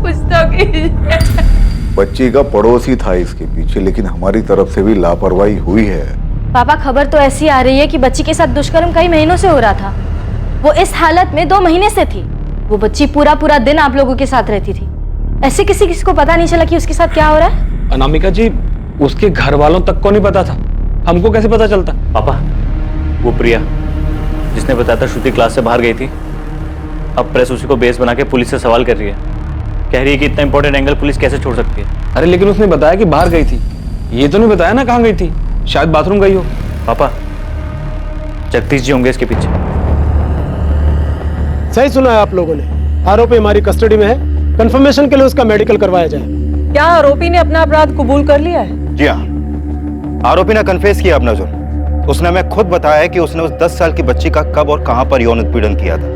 कुछ तो कीजिए। बच्ची का पड़ोसी था इसके पीछे, लेकिन हमारी तरफ से भी लापरवाही हुई है। पापा, खबर तो ऐसी आ रही है कि बच्ची के साथ दुष्कर्म कई महीनों से हो रहा था। वो इस हालत में 2 महीने से थी। वो बच्ची पूरा पूरा दिन आप लोगों के साथ रहती थी। ऐसे किसी को पता नहीं चला कि उसके साथ क्या हो रहा है? अनामिका जी, उसके घर वालों तक को नहीं पता था, हमको कैसे पता चलता? पापा, वो प्रिया जिसने बताया था श्रुति क्लास से बाहर गई थी, अब प्रेस उसी को बेस बना के पुलिस से सवाल कर रही है। कह रही है कि इतना इंपॉर्टेंट एंगल पुलिस कैसे छोड़ सकती है। अरे लेकिन उसने बताया कि बाहर गई थी, ये तो नहीं बताया ना कहाँ गई थी। शायद बाथरूम गई हो। पापा, जगदीश जी होंगे इसके पीछे। सही सुना है आप लोगों ने। आरोपी हमारी कस्टडी में है, कंफर्मेशन के लिए उसका मेडिकल करवाया जाए। क्या आरोपी ने अपना अपराध कबूल कर लिया है? जी हाँ, आरोपी ने कन्फेस किया अपना जुर्म। उसने हमें खुद बताया कि उसने उस 10 साल की बच्ची का कब और कहां पर यौन उत्पीड़न किया था।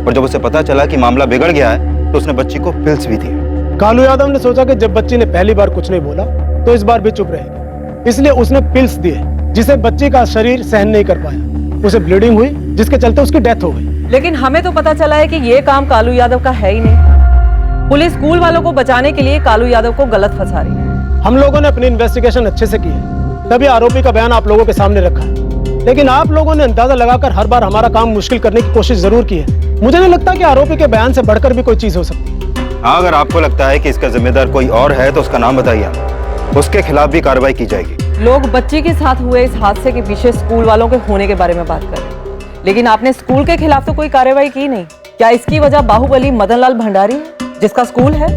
और जब उसे पता चला कि मामला बिगड़ गया है तो उसने बच्ची को पिल्स भी दी। कालू यादव ने सोचा कि जब बच्ची ने पहली बार कुछ नहीं बोला तो इस बार भी चुप रहेगी, इसलिए उसने पिल्स दिए, जिसे बच्ची का शरीर सहन नहीं कर पाया। उसे ब्लीडिंग हुई, जिसके चलते उसकी डेथ हो गई। लेकिन हमें तो पता चला है कि ये काम कालू यादव का है ही नहीं। पुलिस स्कूल वालों को बचाने के लिए कालू यादव को गलत फंसा रही है। हम लोगों ने अपनी इन्वेस्टिगेशन अच्छे से की है, तभी आरोपी का बयान आप लोगों के सामने रखा है। लेकिन आप लोगों ने अंदाजा लगाकर हर बार हमारा काम मुश्किल करने की कोशिश जरूर की है। मुझे नहीं लगता कि आरोपी के बयान से बढ़कर भी कोई चीज हो सकती। हाँ, अगर आपको लगता है कि इसका जिम्मेदार कोई और है तो उसका नाम बताइए, उसके खिलाफ भी कार्रवाई की जाएगी। लोग बच्ची के साथ हुए इस हादसे के पीछे स्कूल वालों के होने के बारे में बात कर रहे हैं, लेकिन आपने स्कूल के खिलाफ तो कोई कार्रवाई की नहीं। क्या इसकी वजह बाहुबली मदनलाल भंडारी है, जिसका स्कूल है?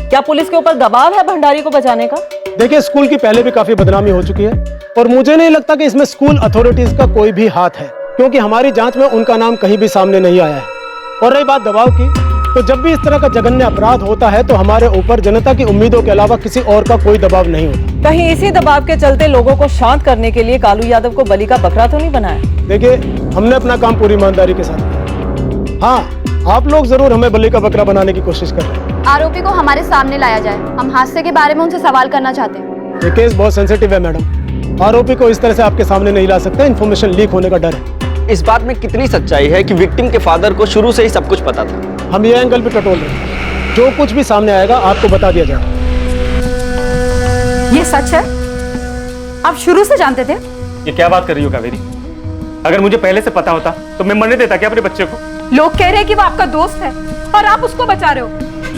क्या पुलिस के ऊपर दबाव है भंडारी को बचाने का? देखिए, स्कूल की पहले भी काफी बदनामी हो चुकी है और मुझे नहीं लगता कि इसमें स्कूल अथॉरिटीज का कोई भी हाथ है, क्योंकि हमारी जांच में उनका नाम कहीं भी सामने नहीं आया है। और रही बात दबाव की, तो जब भी इस तरह का जघन्य अपराध होता है तो हमारे ऊपर जनता की उम्मीदों के अलावा किसी और का कोई दबाव नहीं होता। कहीं इसी दबाव के चलते लोगों को शांत करने के लिए कालू यादव को बलि का बकरा तो नहीं बनाया? देखिए, हमने अपना काम पूरी ईमानदारी के साथ किया। हाँ, आप लोग जरूर हमें बलि का बकरा बनाने की कोशिश कर रहे हैं। आरोपी को हमारे सामने लाया जाए, हम हादसे के बारे में उनसे सवाल करना चाहते हैं। ये केस बहुत सेंसिटिव है मैडम, आरोपी को इस तरह से आपके सामने नहीं ला सकते, इन्फॉर्मेशन लीक होने का डर है। इस बात में कितनी सच्चाई है कि विक्टिम के फादर को शुरू से ही सब कुछ पता था? हम ये एंगल भी टटोल रहे हैं, जो कुछ भी सामने आएगा आपको बता दिया जाएगा। ये सच है? आप शुरू से जानते थे? ये क्या बात कर रही हो कावेरी? अगर मुझे पहले से पता होता तो मैं मरने देता क्या अपने बच्चे को? लोग कह रहे हैं कि वो आपका दोस्त है और आप उसको बचा रहे हो।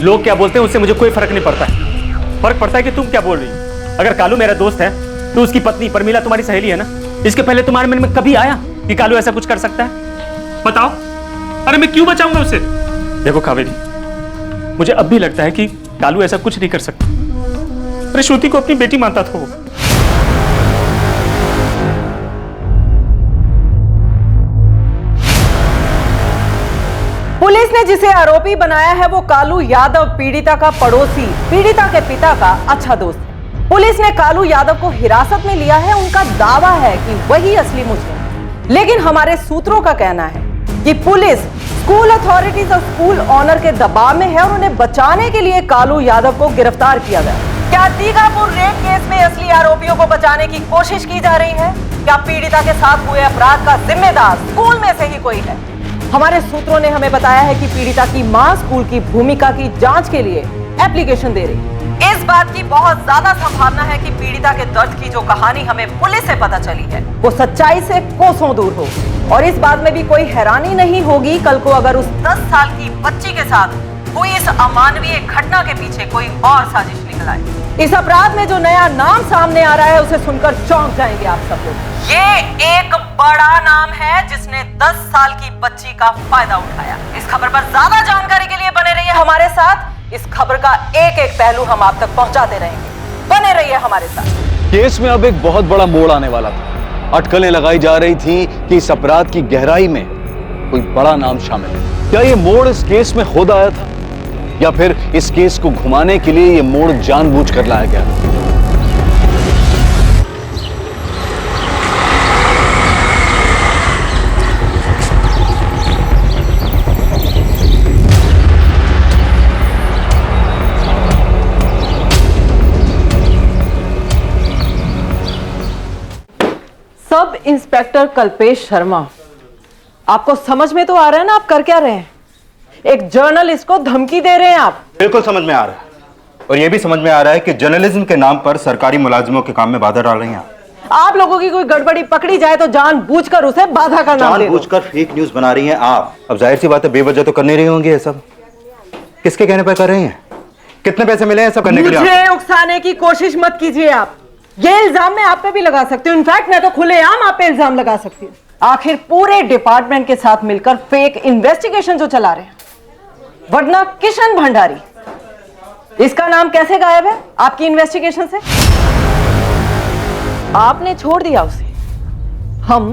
लोग क्या बोलते हैं उससे मुझे कोई फर्क नहीं पड़ता है। फर्क पड़ता है कि तुम क्या बोल रही हो। अगर कालू मेरा दोस्त है तो उसकी पत्नी परमीला तुम्हारी सहेली है ना। इसके पहले तुम्हारे मन में कभी आया कि कालू ऐसा कुछ कर सकता है? बताओ। अरे मैं क्यों बचाऊंगा उसे? देखो कावेरी, मुझे अब भी लगता है कि कालू ऐसा कुछ नहीं कर सकता। अरे श्रुति को अपनी बेटी मानता था वो। पुलिस ने जिसे आरोपी बनाया है वो कालू यादव पीड़िता का पड़ोसी, पीड़िता के पिता का अच्छा दोस्त है। पुलिस ने कालू यादव को हिरासत में लिया है। उनका दावा है कि वही असली मुजरिम है, लेकिन हमारे सूत्रों का कहना है कि पुलिस स्कूल अथॉरिटीज और स्कूल ऑनर के दबाव में है और उन्हें बचाने के लिए कालू यादव को गिरफ्तार किया गया। क्या दीघापुर रेप केस में असली आरोपियों को बचाने की कोशिश की जा रही है? क्या पीड़िता के साथ हुए अपराध का जिम्मेदार स्कूल में से ही कोई है? हमारे सूत्रों ने हमें बताया है कि पीड़िता की मां स्कूल की भूमिका की जांच के लिए एप्लीकेशन दे रही है। इस बात की बहुत ज्यादा संभावना है कि पीड़िता के दर्द की जो कहानी हमें पुलिस से पता चली है वो सच्चाई से कोसों दूर हो। और इस बात में भी कोई हैरानी नहीं होगी कल को अगर उस 10 साल की बच्ची के साथ हुई इस अमानवीय घटना के पीछे कोई और साजिश निकल आए। इस अपराध में जो नया नाम सामने आ रहा है उसे सुनकर चौंक जाएंगे आप सब लोग। ये एक बड़ा नाम है जिसने 10 साल की बच्ची का फायदा उठाया। इस खबर पर ज्यादा जानकारी के लिए बने रहिए हमारे साथ। इस खबर का एक एक पहलू हम आप तक पहुंचाते रहेंगे। बने रहिए हमारे साथ। केस में अब एक बहुत बड़ा मोड़ आने वाला था। अटकलें लगाई जा रही थी कि इस अपराध की गहराई में कोई बड़ा नाम शामिल है। क्या ये मोड़ इस केस में खुद आया था या फिर इस केस को घुमाने के लिए ये मोड़ जानबूझकर लाया गया? सब इंस्पेक्टर कल्पेश शर्मा, आपको समझ में तो आ रहा है ना आप कर क्या रहे हैं? एक जर्नलिस्ट को धमकी दे रहे हैं आप। बिल्कुल समझ में आ रहा है, और यह भी समझ में आ रहा है कि जर्नलिज्म के नाम पर सरकारी मुलाजिमों के काम में बाधा डाल रही हैं आप लोगों की कोई गड़बड़ी पकड़ी जाए तो जानबूझकर उसे बाधा का नाम दे दो। जानबूझकर फेक न्यूज बना रही हैं आप। अब जाहिर सी बात है, बेवजह तो कर नहीं रही होंगी ये सब। किसके कहने पर कर रही हैं? कितने पैसे मिले हैं सब करने के लिए? मुझे उकसाने की कोशिश मत कीजिए आप। ये इल्जाम मैं आप पे भी लगा सकती हूँ, इनफैक्ट मैं तो खुलेआम आप पे इल्जाम लगा सकती हूँ। आखिर पूरे डिपार्टमेंट के साथ मिलकर फेक इन्वेस्टिगेशन जो चला रहे हैं, वरना किशन भंडारी, इसका नाम कैसे गायब है आपकी इन्वेस्टिगेशन से? आपने छोड़ दिया उसे, हम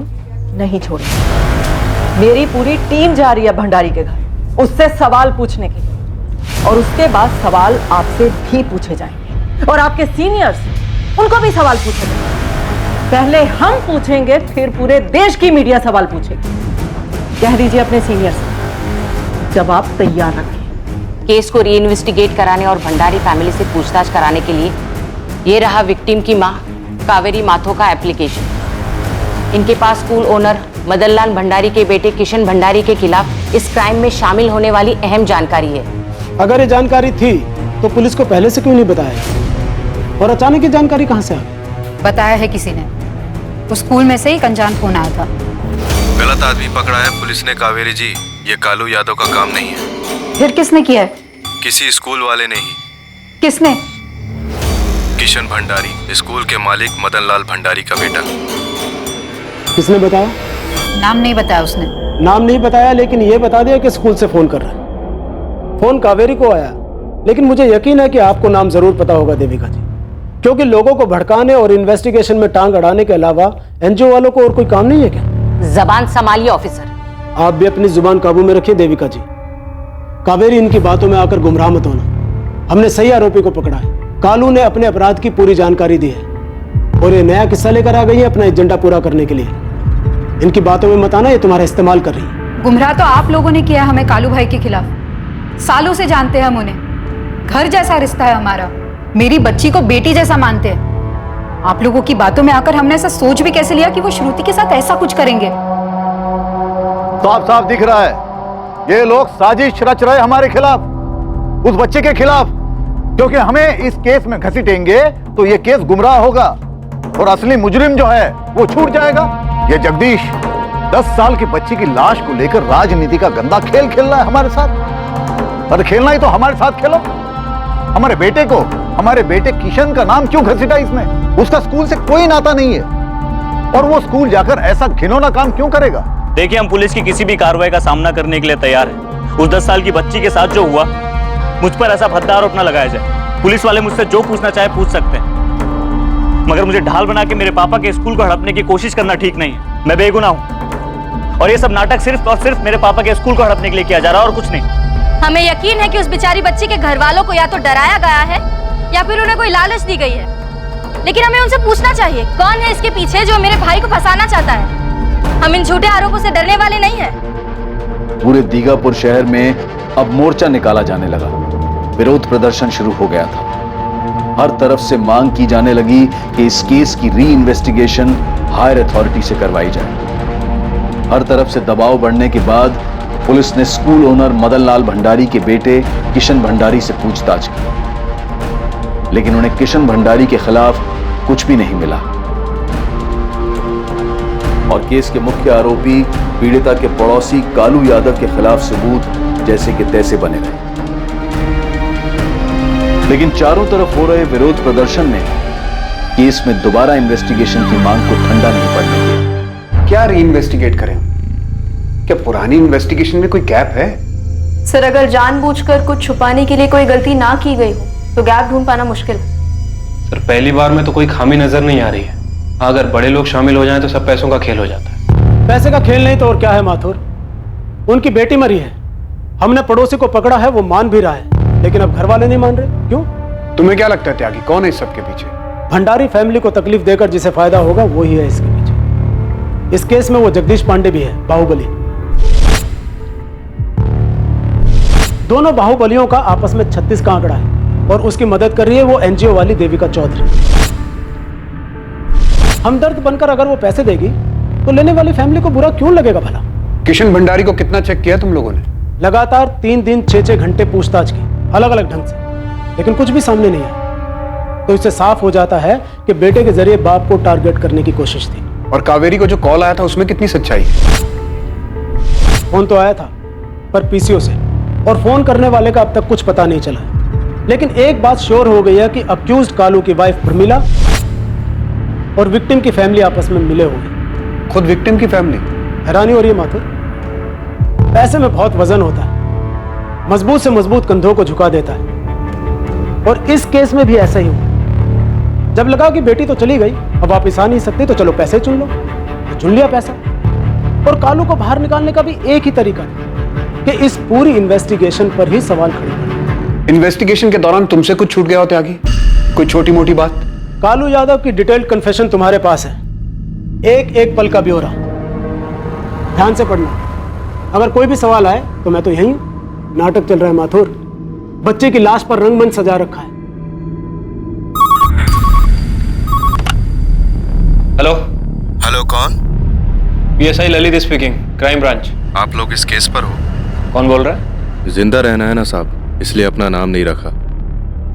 नहीं छोड़ेंगे। मेरी पूरी टीम जा रही है भंडारी के घर उससे सवाल पूछने के लिए, और उसके बाद सवाल आपसे भी पूछे जाएंगे और आपके सीनियर्स उनको भी सवाल पूछे जाएंगे। पहले हम पूछेंगे, फिर पूरे देश की मीडिया सवाल पूछेगी। कह दीजिए अपने सीनियर्स से जवाब तैयार रखें। केस को री इन्वेस्टिगेट कराने और भंडारी फैमिली से पूछताछ कराने के लिए ये रहा विक्टिम की मां कावेरी माथुर का एप्लीकेशन। इनके पास स्कूल ओनर मदन लाल भंडारी के बेटे किशन भंडारी के खिलाफ इस क्राइम में शामिल होने वाली अहम जानकारी है। अगर ये जानकारी थी तो पुलिस को पहले से क्यों नहीं बताया, और अचानक ये जानकारी कहां से आ गई? बताया है किसी ने, उस स्कूल में से ही अनजान फोन आया था। गलत आदमी पकड़ा है पुलिस ने कावेरी जी, ये कालू यादव का काम नहीं है। फिर किसने किया है? किसी स्कूल वाले ने ही। किसने? किशन भंडारी, स्कूल के मालिक मदन लाल भंडारी का बेटा। किसने बताया? नाम नहीं बताया उसने। नाम नहीं बताया, लेकिन ये बता दिया कि स्कूल से फोन कर रहा है। फोन कावेरी को आया, लेकिन मुझे यकीन है कि आपको नाम जरूर पता होगा देविका जी, क्योंकि लोगों को भड़काने और इन्वेस्टिगेशन में टांग अड़ाने के अलावा एनजीओ वालों को और कोई काम नहीं है क्या? जबान संभालिए ऑफिसर। आप भी अपनी जुबान काबू में रखिए देविका जी। कावेरी, इनकी बातों में आकर गुमराह मत होना। हमने सही आरोपी को पकड़ा है। कालू ने अपने अपराध की पूरी जानकारी दी है और ये नया किस्सा लेकर आ गई है अपना एजेंडा पूरा करने के लिए। इनकी बातों में मत आना, ये तुम्हारा इस्तेमाल कर रही है। गुमराह तो आप लोगों ने किया हमें कालू भाई के खिलाफ। सालों से जानते हैं हम उन्हें, घर जैसा रिश्ता है हमारा, मेरी बच्ची को बेटी जैसा मानते हैं। आप लोगों की बातों में आकर हमने ऐसा सोच भी कैसे लिया कि वो श्रुति के साथ ऐसा कुछ करेंगे? साफ साफ दिख रहा है ये लोग साजिश रच रहे हमारे खिलाफ, उस बच्चे के खिलाफ, क्योंकि हमें इस केस में घसीटेंगे तो ये केस गुमराह होगा और असली मुजरिम जो है वो छूट जाएगा। ये जगदीश 10 साल की बच्ची की लाश को लेकर राजनीति का गंदा खेल खेल रहा है हमारे साथ। पर खेलना ही तो हमारे साथ खेलो। हमारे बेटे को, हमारे बेटे किशन का नाम क्यों घसीटा इसमें? उसका स्कूल से कोई नाता नहीं है, और वो स्कूल जाकर ऐसा घिनौना काम क्यों करेगा? देखिए, हम पुलिस की किसी भी कार्रवाई का सामना करने के लिए तैयार हैं। उस 10 साल की बच्ची के साथ जो हुआ, मुझ पर ऐसा भद्दा आरोप न लगाया जाए। पुलिस वाले मुझसे जो पूछना चाहे पूछ सकते हैं, मगर मुझे ढाल बना के मेरे पापा के स्कूल को हड़पने की कोशिश करना ठीक नहीं है। मैं बेगुनाह हूँ और ये सब नाटक सिर्फ और सिर्फ मेरे पापा के स्कूल को हड़पने के लिए किया जा रहा है और कुछ नहीं। हमें यकीन है कि उस बेचारी बच्ची के घर वालों को या तो डराया गया है या फिर उन्हें कोई लालच दी गई है, लेकिन हमें उनसे पूछना चाहिए कौन है इसके पीछे जो मेरे भाई को फंसाना चाहता है। हम इन झूठे आरोपों से डरने वाले नहीं हैं। पूरे दीघापुर शहर में अब मोर्चा निकाला जाने लगा। विरोध प्रदर्शन शुरू हो गया था। हर तरफ से मांग की जाने लगी कि इस केस की री इन्वेस्टिगेशन हायर अथॉरिटी से करवाई जाए। हर तरफ से दबाव बढ़ने के बाद पुलिस ने स्कूल ओनर मदन लाल भंडारी के बेटे किशन भंडारी से पूछताछ की, लेकिन उन्हें किशन भंडारी के खिलाफ कुछ भी नहीं मिला और केस के मुख्य आरोपी पीड़िता के पड़ोसी कालू यादव के खिलाफ सबूत जैसे कि तैसे बने रहे। लेकिन चारों तरफ हो रहे विरोध प्रदर्शन ने केस में दोबारा इन्वेस्टिगेशन की मांग को ठंडा नहीं पड़ने दिया। क्या री इन्वेस्टिगेट करें? क्या पुरानी इन्वेस्टिगेशन में कोई गैप है? सर, अगर जानबूझकर कुछ छुपाने के लिए कोई गलती ना की गई हो तो गैप ढूंढ पाना मुश्किल है। सर, पहली बार में तो कोई खामी नजर नहीं आ रही है। अगर बड़े लोग शामिल हो जाएं तो सब पैसों का खेल हो जाता है। पैसे का खेल नहीं तो और क्या है माथुर? उनकी बेटी मरी है, हमने पड़ोसी को पकड़ा है, वो मान भी रहा है, लेकिन अब घर वाले नहीं मान रहे। क्यों? तुम्हें क्या लगता है त्यागी, कौन है इस सब के पीछे? भंडारी फैमिली को तकलीफ देकर जिसे फायदा होगा वो ही है इसके पीछे। इस केस में वो जगदीश पांडे भी है, बाहुबली। दोनों बाहुबलियों का आपस में 36 का आंकड़ा है और उसकी मदद कर रही है वो एनजीओ वाली देविका चौधरी। हमदर्द बनकर अगर वो पैसे देगी तो लेने वाली फैमिली को बुरा क्यों लगेगा भला? किशन भंडारी को कितना चेक किया तुम लोगों ने? लगातार 3 दिन 6-6 घंटे पूछताछ की, अलग अलग ढंग से, लेकिन कुछ भी सामने नहीं आया। तो इससे साफ हो जाता है कि बेटे के जरिए बाप को टारगेट करने की कोशिश थी। और कावेरी को जो कॉल आया था उसमें कितनी सच्चाई है? फोन तो आया था पर पीसीओ से, और फोन करने वाले का अब तक कुछ पता नहीं चला। लेकिन एक बात श्योर हो गई है कि अक्यूज्ड कालू की वाइफ प्रमिला और विक्टिम की फैमिली आपस में मिले हुए। खुद विक्टिम की फैमिली? हैरानी हो रही है माथुर? पैसे में बहुत वजन होता है, मजबूत से मजबूत कंधों को झुका देता है, और इस केस में भी ऐसा ही हुआ। जब लगा कि बेटी तो चली गई, अब वापिस आ नहीं सकती, तो चलो पैसे चुन लो, तो चुन लिया पैसा। और कालू को बाहर निकालने का भी एक ही तरीका था कि इस पूरी इन्वेस्टिगेशन पर ही सवाल खड़े करें। इन्वेस्टिगेशन के दौरान तुमसे कुछ छूट गया हो त्यागी? कोई छोटी मोटी बात? कालू यादव की डिटेल्ड कन्फेशन तुम्हारे पास है, एक एक पल का ब्यौरा। ध्यान से पढ़ना, अगर कोई भी सवाल आए तो मैं तो यहीं हूं। नाटक चल रहा है माथुर, बच्चे की लाश पर रंगमंच सजा रखा है। हेलो हेलो, कौन? PSI Lalit speaking, crime branch. आप लोग इस केस पर हो? कौन बोल रहा है? जिंदा रहना है ना साहब, इसलिए अपना नाम नहीं रखा।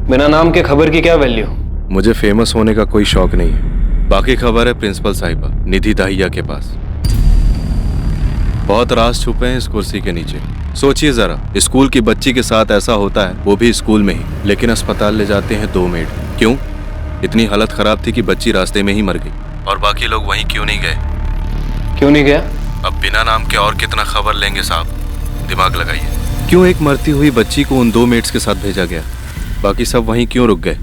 बिना नाम के खबर की क्या वैल्यू? मुझे फेमस होने का कोई शौक नहीं है। बाकी खबर है प्रिंसिपल साहिबा निधि दाहिया के पास। बहुत राज छुपे हैं इस कुर्सी के नीचे। सोचिए जरा, स्कूल की बच्ची के साथ ऐसा होता है, वो भी स्कूल में ही, लेकिन अस्पताल ले जाते हैं 2 मेड। क्यों? इतनी हालत खराब थी कि बच्ची रास्ते में ही मर गई। और बाकी लोग वहीं क्यों नहीं गए? क्यों नहीं गया? अब बिना नाम के और कितना खबर लेंगे साहब, दिमाग लगाइए। क्यों एक मरती हुई बच्ची को उन 2 मेड्स के साथ भेजा गया? बाकी सब वहीं क्यों रुक गए?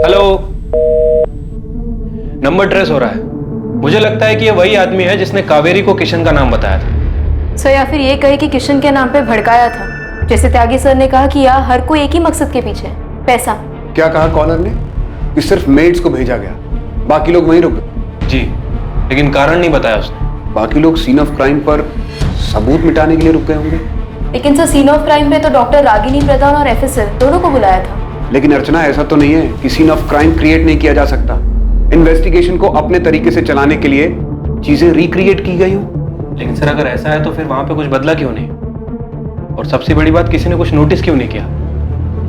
हेलो, नंबर ट्रेस हो रहा है। मुझे लगता है कि ये वही आदमी है जिसने कावेरी को किशन का नाम बताया था। सर, या फिर ये कहे कि किशन के नाम पे भड़काया था, जैसे त्यागी सर ने कहा कि यहाँ हर कोई एक ही मकसद के पीछे है, पैसा। क्या कहा कॉलर ने? कि सिर्फ मेड्स को भेजा गया, बाकी लोग वहीं रुक गए? जी, लेकिन कारण नहीं बताया उसने। बाकी लोग सीन ऑफ क्राइम पर सबूत मिटाने के लिए रुक गए होंगे। लेकिन सर, सीन ऑफ क्राइम पे तो डॉक्टर रागिनी प्रधान और एफएसएल दोनों को बुलाया था। लेकिन अर्चना, ऐसा तो नहीं है कि सीन ऑफ क्राइम क्रिएट नहीं किया जा सकता। इन्वेस्टिगेशन को अपने तरीके से चलाने के लिए चीजें रिक्रिएट की गई हो। लेकिन सर, अगर ऐसा है तो फिर वहां पे कुछ बदला क्यों नहीं? और सबसे बड़ी बात, किसी ने कुछ नोटिस क्यों नहीं किया?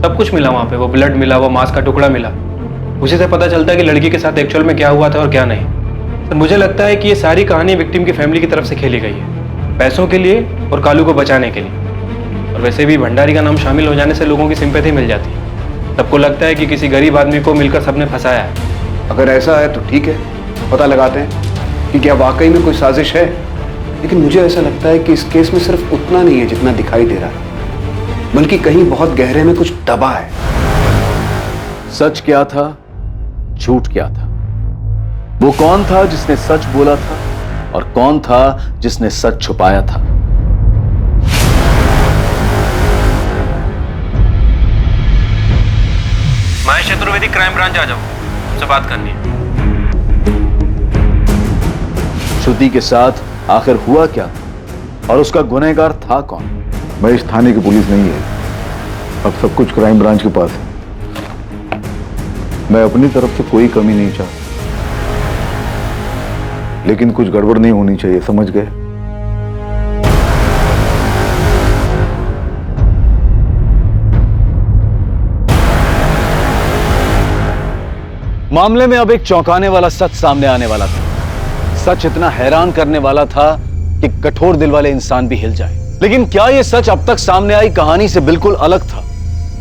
सब कुछ मिला वहां पे, वो ब्लड मिला, वो मांस का टुकड़ा मिला, उसी से पता चलता है कि लड़की के साथ एक्चुअल में क्या हुआ था और क्या नहीं। सर, मुझे लगता है कि ये सारी कहानी विक्टिम की फैमिली की तरफ से खेली गई है, पैसों के लिए और कालू को बचाने के लिए। और वैसे भी भंडारी का नाम शामिल हो जाने से लोगों की सिंपैथी मिल जाती है। सबको लगता है कि किसी गरीब आदमी को मिलकर सबने फंसाया है। अगर ऐसा है तो ठीक है, पता लगाते हैं कि क्या वाकई में कोई साजिश है। लेकिन मुझे ऐसा लगता है कि इस केस में सिर्फ उतना नहीं है जितना दिखाई दे रहा है, बल्कि कहीं बहुत गहरे में कुछ दबा है। सच क्या था, झूठ क्या था? वो कौन था जिसने सच बोला था और कौन था जिसने सच छुपाया था? महेश चतुर्वेदी, क्राइम ब्रांच आ जाओ, मुझसे बात करनी है। श्रुति के साथ आखिर हुआ क्या और उसका गुनहगार था कौन? महेश थाने की पुलिस नहीं है, अब सब कुछ क्राइम ब्रांच के पास है। मैं अपनी तरफ से कोई कमी नहीं चाहता, लेकिन कुछ गड़बड़ नहीं होनी चाहिए, समझ गए? मामले में अब एक चौंकाने वाला सच सामने आने वाला था। सच इतना हैरान करने वाला था कि कठोर दिल वाले इंसान भी हिल जाए। लेकिन क्या यह सच अब तक सामने आई कहानी से बिल्कुल अलग था?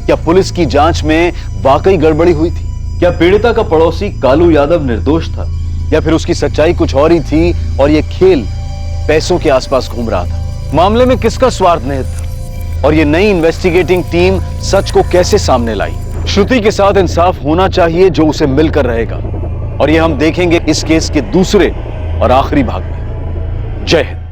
क्या पुलिस की जांच में वाकई गड़बड़ी हुई थी? क्या पीड़िता का पड़ोसी कालू यादव निर्दोष था, या फिर उसकी सच्चाई कुछ और ही थी और यह खेल पैसों के आसपास घूम रहा था? मामले में किसका स्वार्थ निहित था और यह नई इन्वेस्टिगेटिंग टीम सच को कैसे सामने लाई? श्रुति के साथ इंसाफ होना चाहिए जो उसे मिलकर रहेगा, और यह हम देखेंगे इस केस के दूसरे और आखिरी भाग में। जय हिंद।